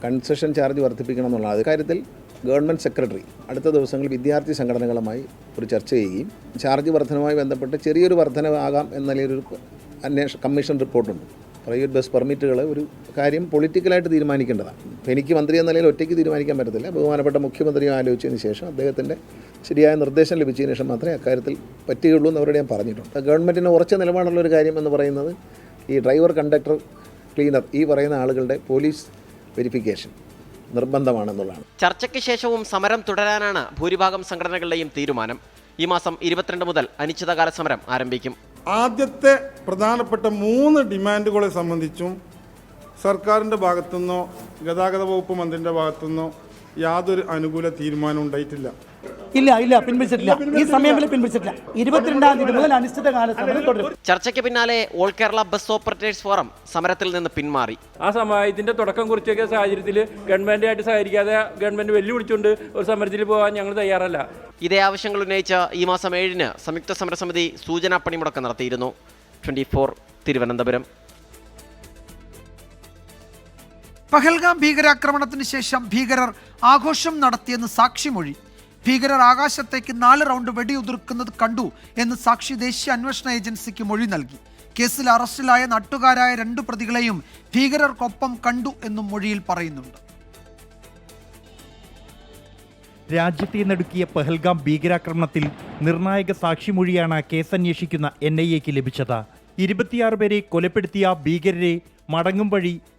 കൺസെഷൻ ചാർജ് വർദ്ധിപ്പിക്കണം എന്നുള്ള കാര്യത്തിൽ ഗവൺമെൻറ് സെക്രട്ടറി അടുത്ത ദിവസങ്ങളിൽ വിദ്യാർത്ഥി സംഘടനകളുമായി ഒരു ചർച്ച ചെയ്യുകയും ചാർജ് വർധനവുമായി ബന്ധപ്പെട്ട് ചെറിയൊരു വർധനവാകാം എന്ന നിലയിലൊരു കമ്മീഷൻ റിപ്പോർട്ടുണ്ട്. പ്രൈവറ്റ് ബസ് പെർമിറ്റുകൾ ഒരു കാര്യം പൊളിറ്റിക്കലായിട്ട് തീരുമാനിക്കേണ്ടതാണ്. എനിക്ക് മന്ത്രി എന്ന നിലയിൽ ഒറ്റയ്ക്ക് തീരുമാനിക്കാൻ പറ്റത്തില്ല. ബഹുമാനപ്പെട്ട മുഖ്യമന്ത്രിയും ആലോചിച്ചതിന് ശേഷം അദ്ദേഹത്തിൻ്റെ ശരിയായ നിർദ്ദേശം ലഭിച്ചതിന് ശേഷം മാത്രമേ അക്കാര്യത്തിൽ പറ്റുകയുള്ളൂ എന്നവരോട് ഞാൻ പറഞ്ഞിട്ടുണ്ട്. ഗവൺമെൻറ്റിന് ഉറച്ച നിലപാടുള്ളൊരു കാര്യം എന്ന് പറയുന്നത് ഈ ഡ്രൈവർ, കണ്ടക്ടർ, ക്ലീനർ ഈ പറയുന്ന ആളുകളുടെ പോലീസ് വെരിഫിക്കേഷൻ നിർബന്ധമാണെന്നുള്ളതാണ്. ചർച്ചയ്ക്ക് ശേഷവും സമരം തുടരാനാണ് ഭൂരിഭാഗം സംഘടനകളുടെയും തീരുമാനം. ഈ മാസം 22 മുതൽ അനിശ്ചിതകാല സമരം ആരംഭിക്കും. ആദ്യത്തെ പ്രധാനപ്പെട്ട 3 ഡിമാൻഡുകളെ സംബന്ധിച്ചും സർക്കാരിൻ്റെ ഭാഗത്തുനിന്നോ ഗതാഗത വകുപ്പ് മന്ത്രിൻ്റെ ഭാഗത്തുനിന്നോ യാതൊരു അനുകൂല തീരുമാനം ഉണ്ടായിട്ടില്ല. ഇല്ല പിൻവലിച്ചിട്ടില്ല. ഈ സമയം പിൻവലിച്ചിട്ടില്ല. 22-ാം തീയതി മുതൽ അനിശ്ചിതകാല സമരം തുടരും. ചർച്ചയ്ക്ക് പിന്നാലെ all Kerala bus operators forum സമരത്തിൽ നിന്ന് പിന്മാറി. ഇതിന്റെ തുടക്കം കുറിച്ചൊക്കെ സാഹചര്യത്തിൽ ഗവൺമെന്റായിട്ട് സഹകരിക്കാതെ ഗവൺമെന്റ് വെല്ലുവിളിച്ചുകൊണ്ട് ഒരു സമരത്തിൽ പോകാൻ ഞങ്ങൾ തയ്യാറല്ല. ഇതേ ആവശ്യങ്ങൾ ഉന്നയിച്ച് ഈ മാസം 7-ന് സംയുക്ത സമരസമിതി സൂചനാ പണിമുടക്ക് നടത്തിയിരുന്നു. 24 തിരുവനന്തപുരം. പഹൽഗാം ഭീകരാക്രമണത്തിന് ശേഷം ഭീകരർ ആഘോഷം നടത്തിയെന്ന് സാക്ഷിമൊഴി. ഭീകരർ ആകാശത്തേക്ക് 4 റൗണ്ട് വെടിയുതിർക്കുന്നത് കണ്ടു എന്ന് സാക്ഷി ദേശീയ അന്വേഷണ ഏജൻസിക്ക് മൊഴി നൽകി. കേസിൽ അറസ്റ്റിലായ നാട്ടുകാരായ 2 പ്രതികളെയും ഭീകരർക്കൊപ്പം കണ്ടു എന്നും മൊഴിയിൽ പറയുന്നുണ്ട്. രാജ്യത്തെ നടുക്കിയ പഹൽഗാം ഭീകരാക്രമണത്തിൽ നിർണായക സാക്ഷിമൊഴിയാണ് കേസന്വേഷിക്കുന്ന NIAക്ക് ലഭിച്ചത്. 26 പേരെ കൊലപ്പെടുത്തിയ ഭീകരരെ മടങ്ങും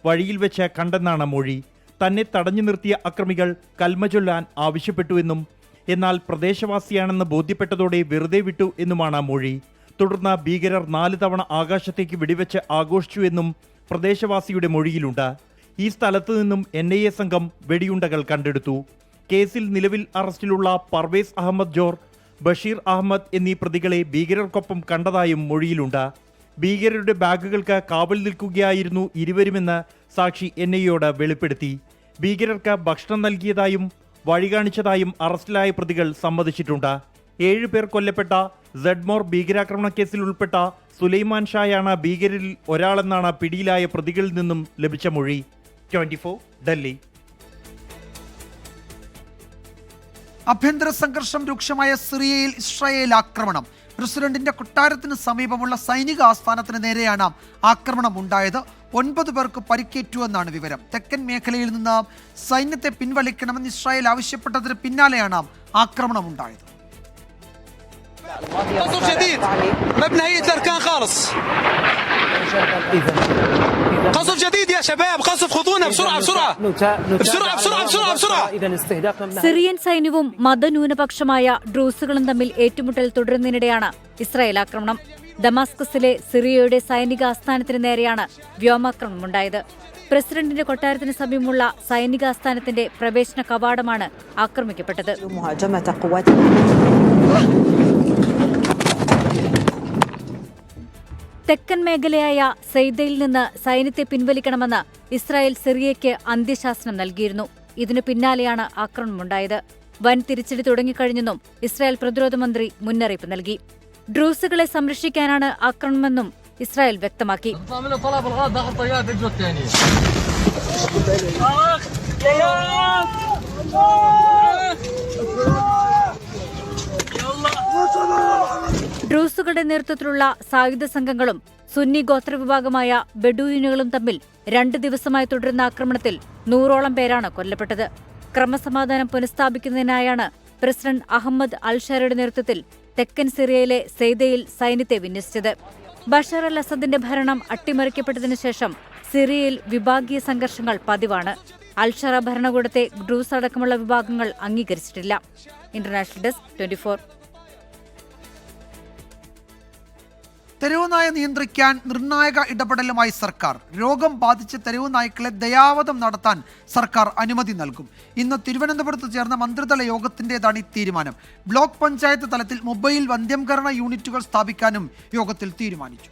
വഴിയിൽ വെച്ച് കണ്ടെന്നാണ് മൊഴി. തന്നെ തടഞ്ഞു നിർത്തിയ അക്രമികൾ കൽമ ചൊല്ലാൻ ആവശ്യപ്പെട്ടുവെന്നും എന്നാൽ പ്രദേശവാസിയാണെന്ന് ബോധ്യപ്പെട്ടതോടെ വെറുതെ വിട്ടു എന്നുമാണ് മൊഴി. തുടർന്ന് ഭീകരർ 4 തവണ ആകാശത്തേക്ക് വെടിവെച്ച് ആഘോഷിച്ചുവെന്നും പ്രദേശവാസിയുടെ മൊഴിയിലുണ്ട്. ഈ സ്ഥലത്തു നിന്നും NIA സംഘം വെടിയുണ്ടകൾ കണ്ടെടുത്തു. കേസിൽ നിലവിൽ അറസ്റ്റിലുള്ള പർവേസ് അഹമ്മദ് ജോർ, ബഷീർ അഹമ്മദ് എന്നീ പ്രതികളെ ഭീകരർക്കൊപ്പം കണ്ടതായും മൊഴിയിലുണ്ട്. ഭീകരരുടെ ബാഗുകൾക്ക് കാവൽ നിൽക്കുകയായിരുന്നു ഇരുവരുമെന്ന് സാക്ഷി NIAയോട് വെളിപ്പെടുത്തി. ഭീകരർക്ക് ഭക്ഷണം നൽകിയതായും വഴികാണിച്ചതായും അറസ്റ്റിലായ പ്രതികൾ സമ്മതിച്ചിട്ടുണ്ട്. 7 പേർ കൊല്ലപ്പെട്ട സെഡ്മോർ ഭീകരാക്രമണ കേസിൽ ഉൾപ്പെട്ട സുലൈമാൻ ഷായാണ് ഭീകരരിൽ ഒരാളെന്നാണ് പിടിയിലായ പ്രതികളിൽ നിന്നും ലഭിച്ച മൊഴി. 24 ഡൽഹി. ആഭ്യന്തര സംഘർഷം രൂക്ഷമായ സിറിയയിൽ ഇസ്രായേൽ ആക്രമണം. പ്രസിഡന്റിന്റെ കൊട്ടാരത്തിന് സമീപമുള്ള സൈനിക ആസ്ഥാനത്തിന് നേരെയാണ് ആക്രമണം ഉണ്ടായത്. 9 പേർക്ക് പരിക്കേറ്റുവെന്നാണ് വിവരം. തെക്കൻ മേഖലയിൽ നിന്ന് സൈന്യത്തെ പിൻവലിക്കണമെന്ന് ഇസ്രായേൽ ആവശ്യപ്പെട്ടതിന് പിന്നാലെയാണ് ആക്രമണം ഉണ്ടായത്. قصف شديد مبنى هيئة الأركان خالص قصف جديد يا شباب قصف خذونا بسرعة بسرعة بسرعة بسرعة بسرعة بسرعة. സിറിയൻ സൈന്യവും മതന്യൂനപക്ഷമായ ഡ്രൂസുകളും തമ്മിൽ ഏറ്റുമുട്ടൽ തുടരുന്നതിനിടെയാണ് ഇസ്രായേൽ ആക്രമണം. ദമാസ്കസിലെ സിറിയയുടെ സൈനിക ആസ്ഥാനത്തിന് നേരെയാണ് വ്യോമാക്രമണമുണ്ടായത്. പ്രസിഡന്റിന്റെ കൊട്ടാരത്തിന് സമീപമുള്ള സൈനിക ആസ്ഥാനത്തിന്റെ പ്രവേശന കവാടമാണ് ആക്രമിക്കപ്പെട്ടത്. തെക്കൻ മേഖലയായ സെയ്ദയിൽ നിന്ന് സൈന്യത്തെ പിൻവലിക്കണമെന്ന് ഇസ്രായേൽ സിറിയയ്ക്ക് അന്ത്യശാസനം നൽകിയിരുന്നു. ഇതിനു പിന്നാലെയാണ് ആക്രമണമുണ്ടായത്. വൻ തിരിച്ചടി തുടങ്ങിക്കഴിഞ്ഞെന്നും ഇസ്രായേൽ പ്രതിരോധ മന്ത്രി മുന്നറിയിപ്പ് നൽകി. ഡ്രൂസുകളെ സംരക്ഷിക്കാനാണ് ആക്രമണമെന്നും ഇസ്രായേൽ വ്യക്തമാക്കി. ഡ്രൂസുകളുടെ നേതൃത്വത്തിലുള്ള സായുധ സംഘങ്ങളും സുന്നി ഗോത്രവിഭാഗമായ ബെഡൂയിനുകളും തമ്മിൽ 2 ദിവസമായി തുടരുന്ന ആക്രമണത്തിൽ 100ഓളം പേരാണ് കൊല്ലപ്പെട്ടത്. ക്രമസമാധാനം പുനഃസ്ഥാപിക്കുന്നതിനായാണ് പ്രസിഡന്റ് അഹമ്മദ് അൽ-ഷാരയുടെ നേതൃത്വത്തിൽ തെക്കൻ സിറിയയിലെ സെയ്ദയിൽ സൈന്യത്തെ വിന്യസിച്ചത്. ബഷർ അൽ അസദിന്റെ ഭരണം അട്ടിമറിക്കപ്പെട്ടതിനു ശേഷം സിറിയയിൽ വിഭാഗീയ സംഘർഷങ്ങൾ പതിവാണ്. അൽ-ഷറ ഭരണകൂടത്തെ ഡ്രൂസ് അടക്കമുള്ള വിഭാഗങ്ങൾ അംഗീകരിച്ചിട്ടില്ല. International desk 24. തെരുവുനായ നിയന്ത്രിക്കാൻ നിർണായക ഇടപെടലുമായി സർക്കാർ. രോഗം ബാധിച്ച തെരുവു നായ്ക്കളെ ദയാവധം നടത്താൻ സർക്കാർ അനുമതി നൽകും. ഇന്ന് തിരുവനന്തപുരത്ത് ചേർന്ന മന്ത്രിതല യോഗത്തിന്റേതാണ് ഈ തീരുമാനം. ബ്ലോക്ക് പഞ്ചായത്ത് തലത്തിൽ മൊബൈൽ വന്ധ്യംകരണ യൂണിറ്റുകൾ സ്ഥാപിക്കാനും യോഗത്തിൽ തീരുമാനിച്ചു.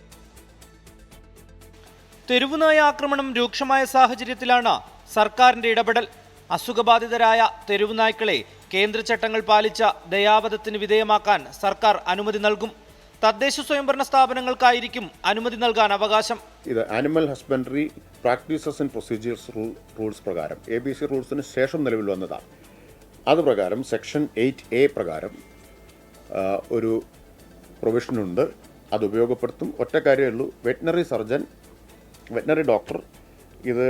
തെരുവുനായ ആക്രമണം രൂക്ഷമായ സാഹചര്യത്തിലാണ് സർക്കാരിന്റെ ഇടപെടൽ. അസുഖബാധിതരായ തെരുവുനായ്ക്കളെ കേന്ദ്ര ചട്ടങ്ങൾ പാലിച്ച ദയാവധത്തിന് വിധേയമാക്കാൻ സർക്കാർ അനുമതി നൽകും. തദ്ദേശ സ്വയംഭരണ സ്ഥാപനങ്ങൾക്കായിരിക്കും അനുമതി നൽകാൻ അവകാശം. ഇത് animal husbandry practices and procedures rules പ്രകാരം ABC റൂൾസിന് ശേഷം നിലവിൽ വന്നതാണ്. അതുപ്രകാരം സെക്ഷൻ 8A പ്രകാരം ഒരു പ്രൊവിഷനുണ്ട്. അത് ഉപയോഗപ്പെടുത്തും. ഒറ്റ കാര്യമേ ഉള്ളൂ, വെറ്റിനറി ഡോക്ടർ ഇത്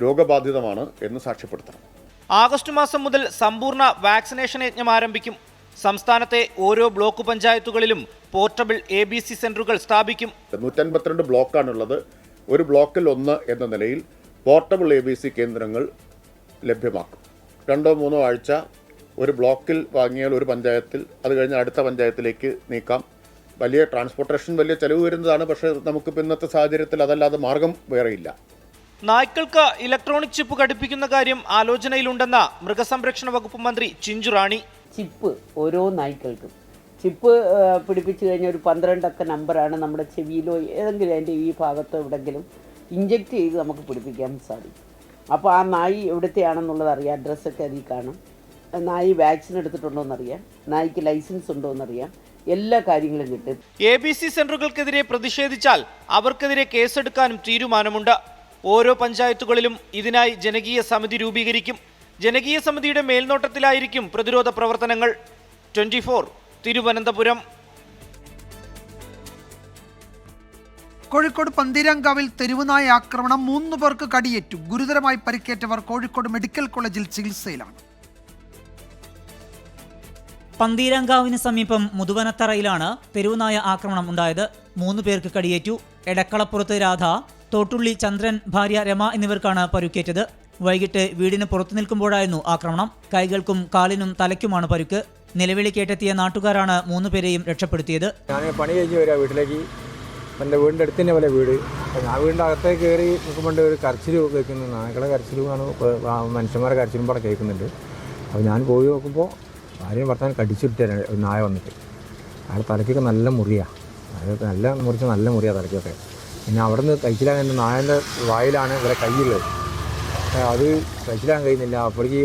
രോഗബാധിതമാണ് എന്ന് സാക്ഷ്യപ്പെടുത്തണം. ആഗസ്റ്റ് മാസം മുതൽ സമ്പൂർണ്ണ വാക്സിനേഷൻ യജ്ഞം ആരംഭിക്കും. സംസ്ഥാനത്തെ ഓരോ ബ്ലോക്ക് പഞ്ചായത്തുകളിലും പോർട്ടബിൾ ABC സെന്ററുകൾ സ്ഥാപിക്കും. 152 ബ്ലോക്കാണുള്ളത്. ഒരു ബ്ലോക്കിൽ 1 എന്ന നിലയിൽ പോർട്ടബിൾ ABC കേന്ദ്രങ്ങൾ ലഭ്യമാക്കും. 2-3 ആഴ്ച ഒരു ബ്ലോക്കിൽ വാങ്ങിയാൽ ഒരു പഞ്ചായത്തിൽ, അത് കഴിഞ്ഞ് അടുത്ത പഞ്ചായത്തിലേക്ക് നീക്കാം. വലിയ ട്രാൻസ്പോർട്ടേഷൻ വലിയ ചെലവ് വരുന്നതാണ്. പക്ഷേ നമുക്കിപ്പോൾ ഇന്നത്തെ സാഹചര്യത്തിൽ അതല്ലാതെ മാർഗം വേറെയില്ല. നായ്ക്കൾക്ക് ഇലക്ട്രോണിക് ചിപ്പ് ഘടിപ്പിക്കുന്ന കാര്യം ആലോചനയിലുണ്ടെന്ന മൃഗസംരക്ഷണ വകുപ്പ് മന്ത്രി ചിഞ്ചു റാണി. ചിപ്പ് ഓരോ നായ്ക്കൾക്കും ചിപ്പ് പിടിപ്പിച്ചു കഴിഞ്ഞാൽ ഒരു 12 അക്ക നമ്പറാണ് നമ്മുടെ ചെവിയിലോ ഏതെങ്കിലും അതിൻ്റെ ഈ ഭാഗത്തോ എവിടെയെങ്കിലും ഇഞ്ചെക്ട് ചെയ്ത് നമുക്ക് പിടിപ്പിക്കാൻ സാധിക്കും. അപ്പോൾ ആ നായി എവിടത്തെയാണെന്നുള്ളത് അറിയാം. അഡ്രസ്സൊക്കെ അതിൽ കാണും. നായി വാക്സിൻ എടുത്തിട്ടുണ്ടോ എന്നറിയാം. നായ്ക്ക് ലൈസൻസ് ഉണ്ടോ എന്നറിയാം. എല്ലാ കാര്യങ്ങളും കിട്ടും. ABC സെന്ററുകൾക്കെതിരെ പ്രതിഷേധിച്ചാൽ അവർക്കെതിരെ കേസെടുക്കാനും തീരുമാനമുണ്ട്. ഓരോ പഞ്ചായത്തുകളിലും ഇതിനായി ജനകീയ സമിതി രൂപീകരിക്കും. ജനകീയ സമിതിയുടെ മേൽനോട്ടത്തിലായിരിക്കും പ്രതിരോധ പ്രവർത്തനങ്ങൾ. 24 തിരുവനന്തപുരം. കോഴിക്കോട് പന്തീരാങ്കാവിൽ തെരുവുനായ ആക്രമണം 3 പേർക്ക് കടിയേറ്റു. ഗുരുതരമായി പരിക്കേറ്റവർ കോഴിക്കോട് മെഡിക്കൽ കോളേജിൽ ചികിത്സയിലാണ്. പന്തീരാങ്കാവിന് സമീപം മുതുവനത്തറയിലാണ് തെരുവുനായ ആക്രമണം ഉണ്ടായത്. 3 പേർക്ക് കടിയേറ്റു. എടക്കളപ്പുറത്ത് രാധ, തോട്ടുള്ളി ചന്ദ്രൻ, ഭാര്യ രമ എന്നിവർക്കാണ് പരുക്കേറ്റത്. വൈകിട്ട് വീടിന് പുറത്തു നിൽക്കുമ്പോഴായിരുന്നു ആക്രമണം. കൈകൾക്കും കാലിനും തലയ്ക്കുമാണ് പരുക്ക്. നിലവിളി കേട്ടെത്തിയ നാട്ടുകാരാണ് 3 പേരെയും രക്ഷപ്പെടുത്തിയത്. ഞാൻ പണി കഴിഞ്ഞ് വരിക വീട്ടിലേക്ക്. എൻ്റെ വീടിൻ്റെ അടുത്ത് തന്നെ പോലെ വീട്. ഞാൻ വീടിൻ്റെ അകത്തേക്ക് കയറി നിൽക്കുമ്പോൾ ഒരു കരച്ചിൽ കേൾക്കുന്നു. നായ്ക്കളെ കരച്ചിലുമാണ്, മനുഷ്യന്മാരെ കരച്ചിലും കൂടെ കേൾക്കുന്നുണ്ട്. അപ്പോൾ ഞാൻ പോയി നോക്കുമ്പോൾ ഭാര്യയും ഭർത്താവിനെ കടിച്ചിട്ട് ഒരു നായ വന്നിട്ട് അയാൾ തലയ്ക്കൊക്കെ നല്ല മുറിയാണ്. അത് നല്ല മുറിയാണ് തലയ്ക്കൊക്കെ. പിന്നെ അവിടെ നിന്ന് കഴിച്ചിലാൻ എൻ്റെ നായൻ്റെ വായിലാണ് ഇവരെ കൈയുള്ളത്. അത് കഴിച്ചിലാൻ കഴിയുന്നില്ല. അപ്പോഴേക്ക്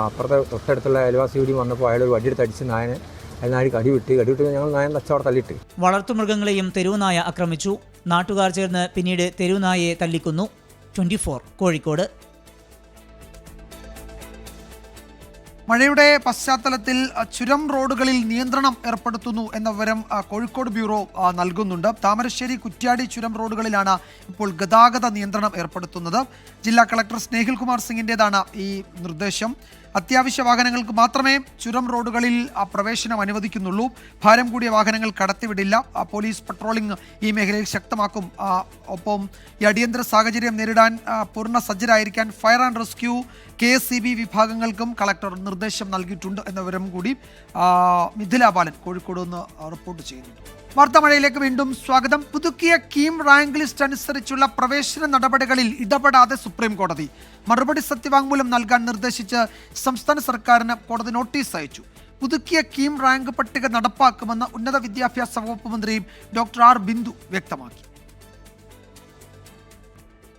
അപ്പുറത്തെ തൊട്ടടുത്തുള്ള അയൽവാസി കൂടി വന്നപ്പോൾ അയാൾ ഒരു വടിയെടുത്ത് അടിച്ച് നായനെ അതിനായി കടിവിട്ട് ഞങ്ങൾ നായൻ തച്ചവിടെ തള്ളിയിട്ട്. വളർത്തുമൃഗങ്ങളെയും തെരുവുനായ ആക്രമിച്ചു. നാട്ടുകാർ ചേർന്ന് പിന്നീട് തെരുവുനായയെ തല്ലിക്കൊന്നു. 24 കോഴിക്കോട്. മഴയുടെ പശ്ചാത്തലത്തിൽ ചുരം റോഡുകളിൽ നിയന്ത്രണം ഏർപ്പെടുത്തുന്നു എന്ന വിവരം കോഴിക്കോട് ബ്യൂറോ നൽകുന്നുണ്ട്. താമരശ്ശേരി കുറ്റ്യാടി ചുരം റോഡുകളിലാണ് ഇപ്പോൾ ഗതാഗത നിയന്ത്രണം ഏർപ്പെടുത്തുന്നത്. ജില്ലാ കളക്ടർ സ്നേഹിൽ കുമാർ സിംഗിൻ്റേതാണ് ഈ നിർദ്ദേശം. അത്യാവശ്യ വാഹനങ്ങൾക്ക് മാത്രമേ ചുരം റോഡുകളിൽ പ്രവേശനം അനുവദിക്കുന്നുള്ളൂ. ഭാരം കൂടിയ വാഹനങ്ങൾ കടത്തിവിടില്ല. പോലീസ് പട്രോളിംഗ് ഈ മേഖലയിൽ ശക്തമാക്കും. ഒപ്പം ഈ അടിയന്തര സാഹചര്യം നേരിടാൻ പൂർണ്ണ സജ്ജരായിരിക്കാൻ ഫയർ ആൻഡ് റെസ്ക്യൂ, KSCB വിഭാഗങ്ങൾക്കും കളക്ടർ നിർദ്ദേശം നൽകിയിട്ടുണ്ട് എന്ന വിവരം കൂടി മിഥില ബാലൻ കോഴിക്കോട് നിന്ന് റിപ്പോർട്ട് ചെയ്യുന്നുണ്ട്. വാർത്താമഴയിലേക്ക് വീണ്ടും സ്വാഗതം. പുതുക്കിയ കീം റാങ്ക് ലിസ്റ്റ് അനുസരിച്ചുള്ള പ്രവേശന നടപടികളിൽ ഇടപെടാതെ സുപ്രീം കോടതി. മറുപടി സത്യവാങ്മൂലം നൽകാൻ നിർദ്ദേശിച്ച് സംസ്ഥാന സർക്കാരിന് കോടതി നോട്ടീസ് അയച്ചു. പുതുക്കിയ കീം റാങ്ക് പട്ടിക നടപ്പാക്കുമെന്ന് ഉന്നത വിദ്യാഭ്യാസ വകുപ്പ് മന്ത്രി ഡോക്ടർ ആർ ബിന്ദു വ്യക്തമാക്കി.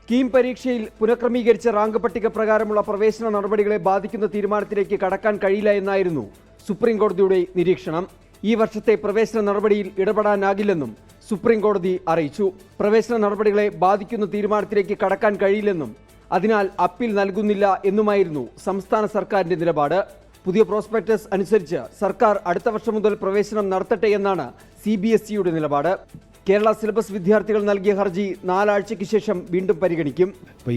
കീം പരീക്ഷയിൽ പുനഃക്രമീകരിച്ച റാങ്ക് പട്ടിക പ്രകാരമുള്ള പ്രവേശന നടപടികളെ ബാധിക്കുന്ന തീരുമാനത്തിലേക്ക് കടക്കാൻ കഴിയില്ല എന്നായിരുന്നു സുപ്രീം കോടതിയുടെ നിരീക്ഷണം. ഈ വർഷത്തെ പ്രവേശന നടപടിയിൽ ഇടപെടാനാകില്ലെന്നും സുപ്രീം കോടതി അറിയിച്ചു. പ്രവേശന നടപടികളെ ബാധിക്കുന്ന തീരുമാനത്തിലേക്ക് കടക്കാൻ കഴിയില്ലെന്നും അതിനാൽ അപ്പീൽ നൽകുന്നില്ല എന്നുമായിരുന്നു സംസ്ഥാന സർക്കാരിന്റെ നിലപാട്. പുതിയ പ്രോസ്പെക്ടസ് അനുസരിച്ച് സർക്കാർ അടുത്ത വർഷം മുതൽ പ്രവേശനം നടത്തട്ടെ എന്നാണ് CBSEയുടെ നിലപാട്. കേരള സിലബസ് വിദ്യാർത്ഥികൾ നൽകിയ ഹർജി 4 ആഴ്ചയ്ക്ക് ശേഷം വീണ്ടും പരിഗണിക്കും. ഇപ്പോൾ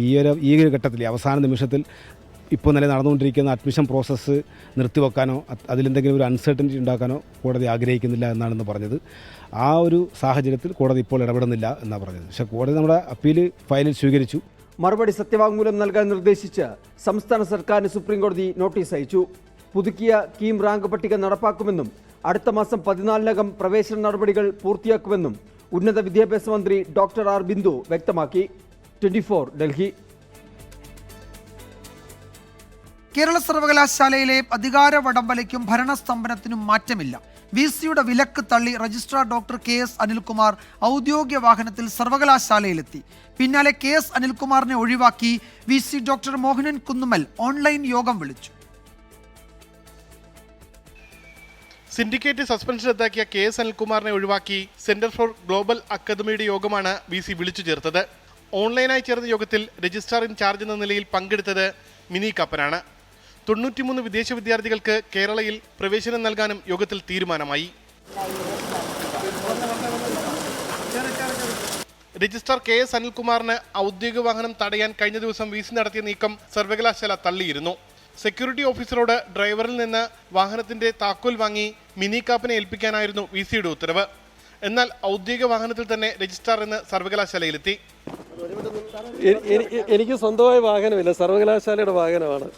ഈ ഒരു ഘട്ടത്തിൽ അവസാന നിമിഷത്തിൽ ഇപ്പോൾ നടന്നുകൊണ്ടിരിക്കുന്ന അഡ്മിഷൻ പ്രോസസ്സ് നിർത്തിവെക്കാനോ അതിലെന്തെങ്കിലും ഒരു അൺസർട്ടനിറ്റി ഉണ്ടാക്കാനോ കോടതി ആഗ്രഹിക്കുന്നില്ല എന്നാണെന്ന് പറഞ്ഞത്. ആ ഒരു സാഹചര്യത്തിൽ കോടതി ഇപ്പോൾ ഇടപെടുന്നില്ല എന്നാണ് പറഞ്ഞത്. പക്ഷേ കോടതി നമ്മുടെ അപ്പീൽ ഫയലിൽ സ്വീകരിച്ചു. മറുപടി സത്യവാങ്മൂലം നൽകാൻ നിർദ്ദേശിച്ച് സംസ്ഥാന സർക്കാരിന് സുപ്രീം കോടതി നോട്ടീസ് അയച്ചു. പുതുക്കിയ കീം റാങ്ക് പട്ടിക നടപ്പാക്കുമെന്നും അടുത്ത മാസം 14-നകം പ്രവേശന നടപടികൾ പൂർത്തിയാക്കുമെന്നും ഉന്നത വിദ്യാഭ്യാസ മന്ത്രി ഡോക്ടർ ആർ ബിന്ദു വ്യക്തമാക്കി. 24 ഡൽഹി. കേരള സർവകലാശാലയിലെ അധികാര വടംവലിക്കും ഭരണസ്തംഭനത്തിനും മാറ്റമില്ല. VCയുടെ വിലക്ക് തള്ളി രജിസ്ട്രാർ ഡോക്ടർ KS അനിൽകുമാർ ഔദ്യോഗിക വാഹനത്തിൽ സർവകലാശാലയിലെത്തി. പിന്നാലെ KS അനിൽകുമാറിനെ ഒഴിവാക്കി VC doctor Mohanan Kunnummal online യോഗം വിളിച്ചു. സിൻഡിക്കേറ്റ് സസ്പെൻഷൻ റദ്ദാക്കിയ KS അനിൽകുമാറിനെ ഒഴിവാക്കി സെന്റർ ഫോർ ഗ്ലോബൽ അക്കാദമിയുടെ യോഗമാണ് VC വിളിച്ചു ചേർത്തത്. ഓൺലൈനായി ചേർന്ന യോഗത്തിൽ രജിസ്ട്രാർ ഇൻചാർജ് എന്ന നിലയിൽ പങ്കെടുത്തത് മിനി കപ്പനാണ്. 93 വിദേശ വിദ്യാർത്ഥികൾക്ക് കേരളയിൽ പ്രവേശനം നൽകാനും യോഗത്തിൽ തീരുമാനമായി. രജിസ്ട്രാർ KS അനിൽകുമാറിന് ഔദ്യോഗിക വാഹനം തടയാൻ കഴിഞ്ഞ ദിവസം VC നടത്തിയ നീക്കം സർവകലാശാല തള്ളിയിരുന്നു. സെക്യൂരിറ്റി ഓഫീസറോട് ഡ്രൈവറിൽ നിന്ന് വാഹനത്തിന്റെ താക്കോൽ വാങ്ങി മിനി കാപ്പിനെ ഏൽപ്പിക്കാനായിരുന്നു VCയുടെ ഉത്തരവ്. എന്നാൽ ഔദ്യോഗിക വാഹനത്തിൽ തന്നെ രജിസ്ട്രാർ എന്ന് സർവകലാശാലയിലെത്തി. എനിക്ക് സ്വന്തമായ വാഹനമില്ല, സർവകലാശാലയുടെ വാഹനമാണ്.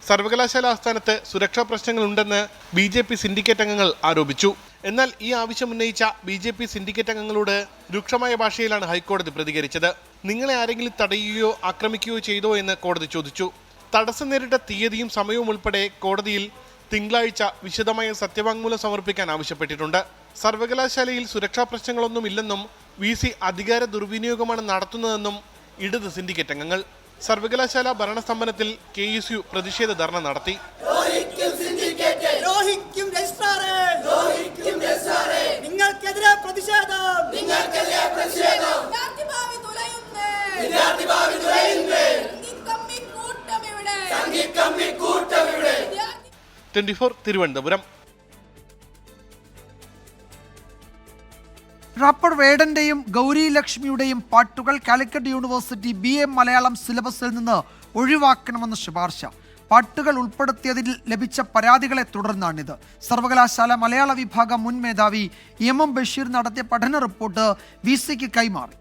സർവകലാശാല ആസ്ഥാനത്ത് സുരക്ഷാ പ്രശ്നങ്ങളുണ്ടെന്ന് BJP സിൻഡിക്കേറ്റ് അംഗങ്ങൾ ആരോപിച്ചു. എന്നാൽ ഈ ആവശ്യം ഉന്നയിച്ച BJP സിൻഡിക്കേറ്റ് അംഗങ്ങളോട് രൂക്ഷമായ ഭാഷയിലാണ് ഹൈക്കോടതി പ്രതികരിച്ചത്. നിങ്ങളെ ആരെങ്കിലും തടയുകയോ ആക്രമിക്കുകയോ ചെയ്തോ എന്ന് കോടതി ചോദിച്ചു. തടസ്സം നേരിട്ട തീയതിയും സമയവും ഉൾപ്പെടെ കോടതിയിൽ തിങ്കളാഴ്ച വിശദമായ സത്യവാങ്മൂലം സമർപ്പിക്കാൻ ആവശ്യപ്പെട്ടിട്ടുണ്ട്. സർവകലാശാലയിൽ സുരക്ഷാ പ്രശ്നങ്ങളൊന്നുമില്ലെന്നും VC അധികാര ദുർവിനിയോഗമാണ് നടത്തുന്നതെന്നും ഇടത് സിൻഡിക്കേറ്റ് അംഗങ്ങൾ. സർവകലാശാല ഭരണസ്തംഭനത്തിൽ KSU പ്രതിഷേധ ധർണ നടത്തി. തിരുവനന്തപുരം. റാപ്പർ വേടന്റെയും ഗൗരി ലക്ഷ്മിയുടെയും പാട്ടുകൾ കാലിക്കറ്റ് യൂണിവേഴ്സിറ്റി BA മലയാളം സിലബസിൽ നിന്ന് ഒഴിവാക്കണമെന്ന ശുപാർശ. പാട്ടുകൾ ഉൾപ്പെടുത്തിയതിൽ ലഭിച്ച പരാതികളെ തുടർന്നാണിത്. സർവകലാശാല മലയാള വിഭാഗം മുൻ മേധാവി MM ബഷീർ നടത്തിയ പഠന റിപ്പോർട്ട് VCക്ക് കൈമാറി.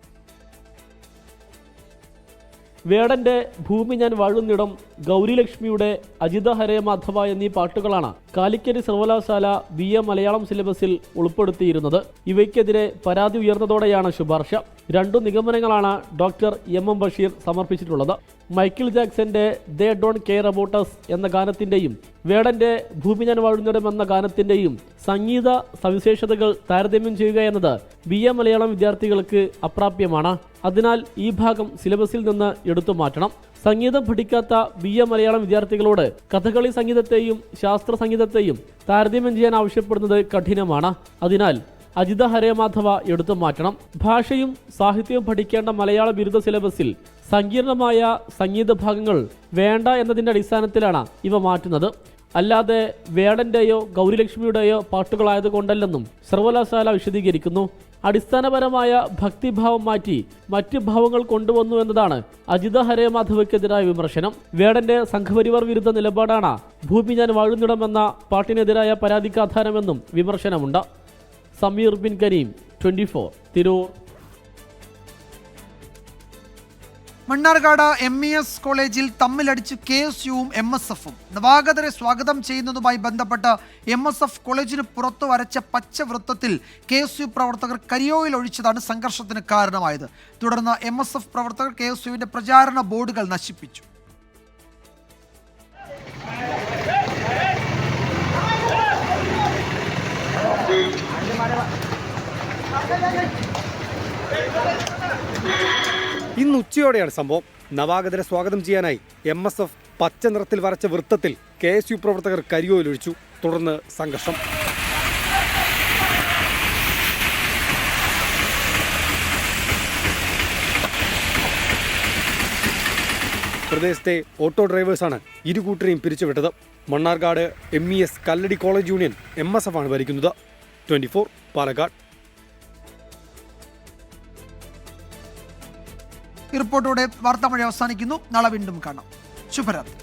വേടന്റെ ഭൂമി ഞാൻ വാഴുന്നിടം, ഗൗരിലക്ഷ്മിയുടെ അജിത ഹരേ മാധവ എന്നീ പാട്ടുകളാണ് കാലിക്കറ്റ് സർവകലാശാല BA മലയാളം സിലബസിൽ ഉൾപ്പെടുത്തിയിരുന്നത്. ഇവയ്ക്കെതിരെ പരാതി ഉയർന്നതോടെയാണ് ശുപാർശ. 2 നിഗമനങ്ങളാണ് ഡോക്ടർ M ബഷീർ സമർപ്പിച്ചിട്ടുള്ളത്. മൈക്കിൾ ജാക്സന്റെ they don't care about us എന്ന ഗാനത്തിന്റെയും വേടന്റെ ഭൂമി ഞാൻ വാഴുന്നിടം എന്ന ഗാനത്തിന്റെയും സംഗീത സവിശേഷതകൾ താരതമ്യം ചെയ്യുക എന്നത് BA മലയാളം വിദ്യാർത്ഥികൾക്ക് അപ്രാപ്യമാണ്. അതിനാൽ ഈ ഭാഗം സിലബസിൽ നിന്ന് എടുത്തു മാറ്റണം. സംഗീതം പഠിക്കാത്ത BA മലയാളം വിദ്യാർത്ഥികളോട് കഥകളി സംഗീതത്തെയും ശാസ്ത്ര സംഗീതത്തെയും താരതമ്യം ചെയ്യാൻ ആവശ്യപ്പെടുന്നത് കഠിനമാണ്. അതിനാൽ അജിത ഹരേമാധവ എടുത്തു മാറ്റണം. ഭാഷയും സാഹിത്യവും പഠിക്കേണ്ട മലയാള ബിരുദ സിലബസിൽ സങ്കീർണമായ സംഗീത ഭാഗങ്ങൾ വേണ്ട എന്നതിൻ്റെ അടിസ്ഥാനത്തിലാണ് ഇവ മാറ്റുന്നത്. അല്ലാതെ വേടന്റെയോ ഗൗരിലക്ഷ്മിയുടെയോ പാട്ടുകളായതുകൊണ്ടല്ലെന്നും സർവകലാശാല വിശദീകരിക്കുന്നു. അടിസ്ഥാനപരമായ ഭക്തിഭാവം മാറ്റി മറ്റ് ഭാവങ്ങൾ കൊണ്ടുവന്നു എന്നതാണ് അജിത ഹരേമാധവയ്ക്കെതിരായ വിമർശനം. വേടന്റെ സംഘപരിവാർ വിരുദ്ധ നിലപാടാണ് ഭൂമി ഞാൻ വാഴുന്നിടമെന്ന പാട്ടിനെതിരായ പരാതിക്ക് ആധാരമെന്നും വിമർശനമുണ്ട്. സമീർ ബിൻ കരീം, 24, തിരൂർ. മണ്ണാർക്കാട് MES കോളേജിൽ തമ്മിലടിച്ച് KSUവും MSFും. നവാഗതരെ സ്വാഗതം ചെയ്യുന്നതുമായി ബന്ധപ്പെട്ട് MSF കോളേജിന് പുറത്തു വരച്ച പച്ചവൃത്തത്തിൽ KSU പ്രവർത്തകർ കരിയോയിൽ ഒഴിച്ചതാണ് സംഘർഷത്തിന് കാരണമായത്. തുടർന്ന് MSF പ്രവർത്തകർ KSUവിന്റെ പ്രചാരണ ബോർഡുകൾ നശിപ്പിച്ചു. ഇന്ന് ഉച്ചയോടെയാണ് സംഭവം. നവാഗതരെ സ്വാഗതം ചെയ്യാനായി MSF പച്ച നിറത്തിൽ വരച്ച വൃത്തത്തിൽ KSU പ്രവർത്തകർ കരിയോയിലൊഴിച്ചു. തുടർന്ന് സംഘർഷം. പ്രദേശത്തെ ഓട്ടോ ഡ്രൈവേഴ്സാണ് ഇരുകൂട്ടരെയും പിരിച്ചുവിട്ടത്. മണ്ണാർക്കാട് MES കല്ലടി കോളേജ് യൂണിയൻ MSF ആണ് ഭരിക്കുന്നത്. 24, പാലക്കാട്. ഈ റിപ്പോർട്ടോടെ വാർത്താമഴ അവസാനിക്കുന്നു. നാളെ വീണ്ടും കാണാം. ശുഭരാത്രി.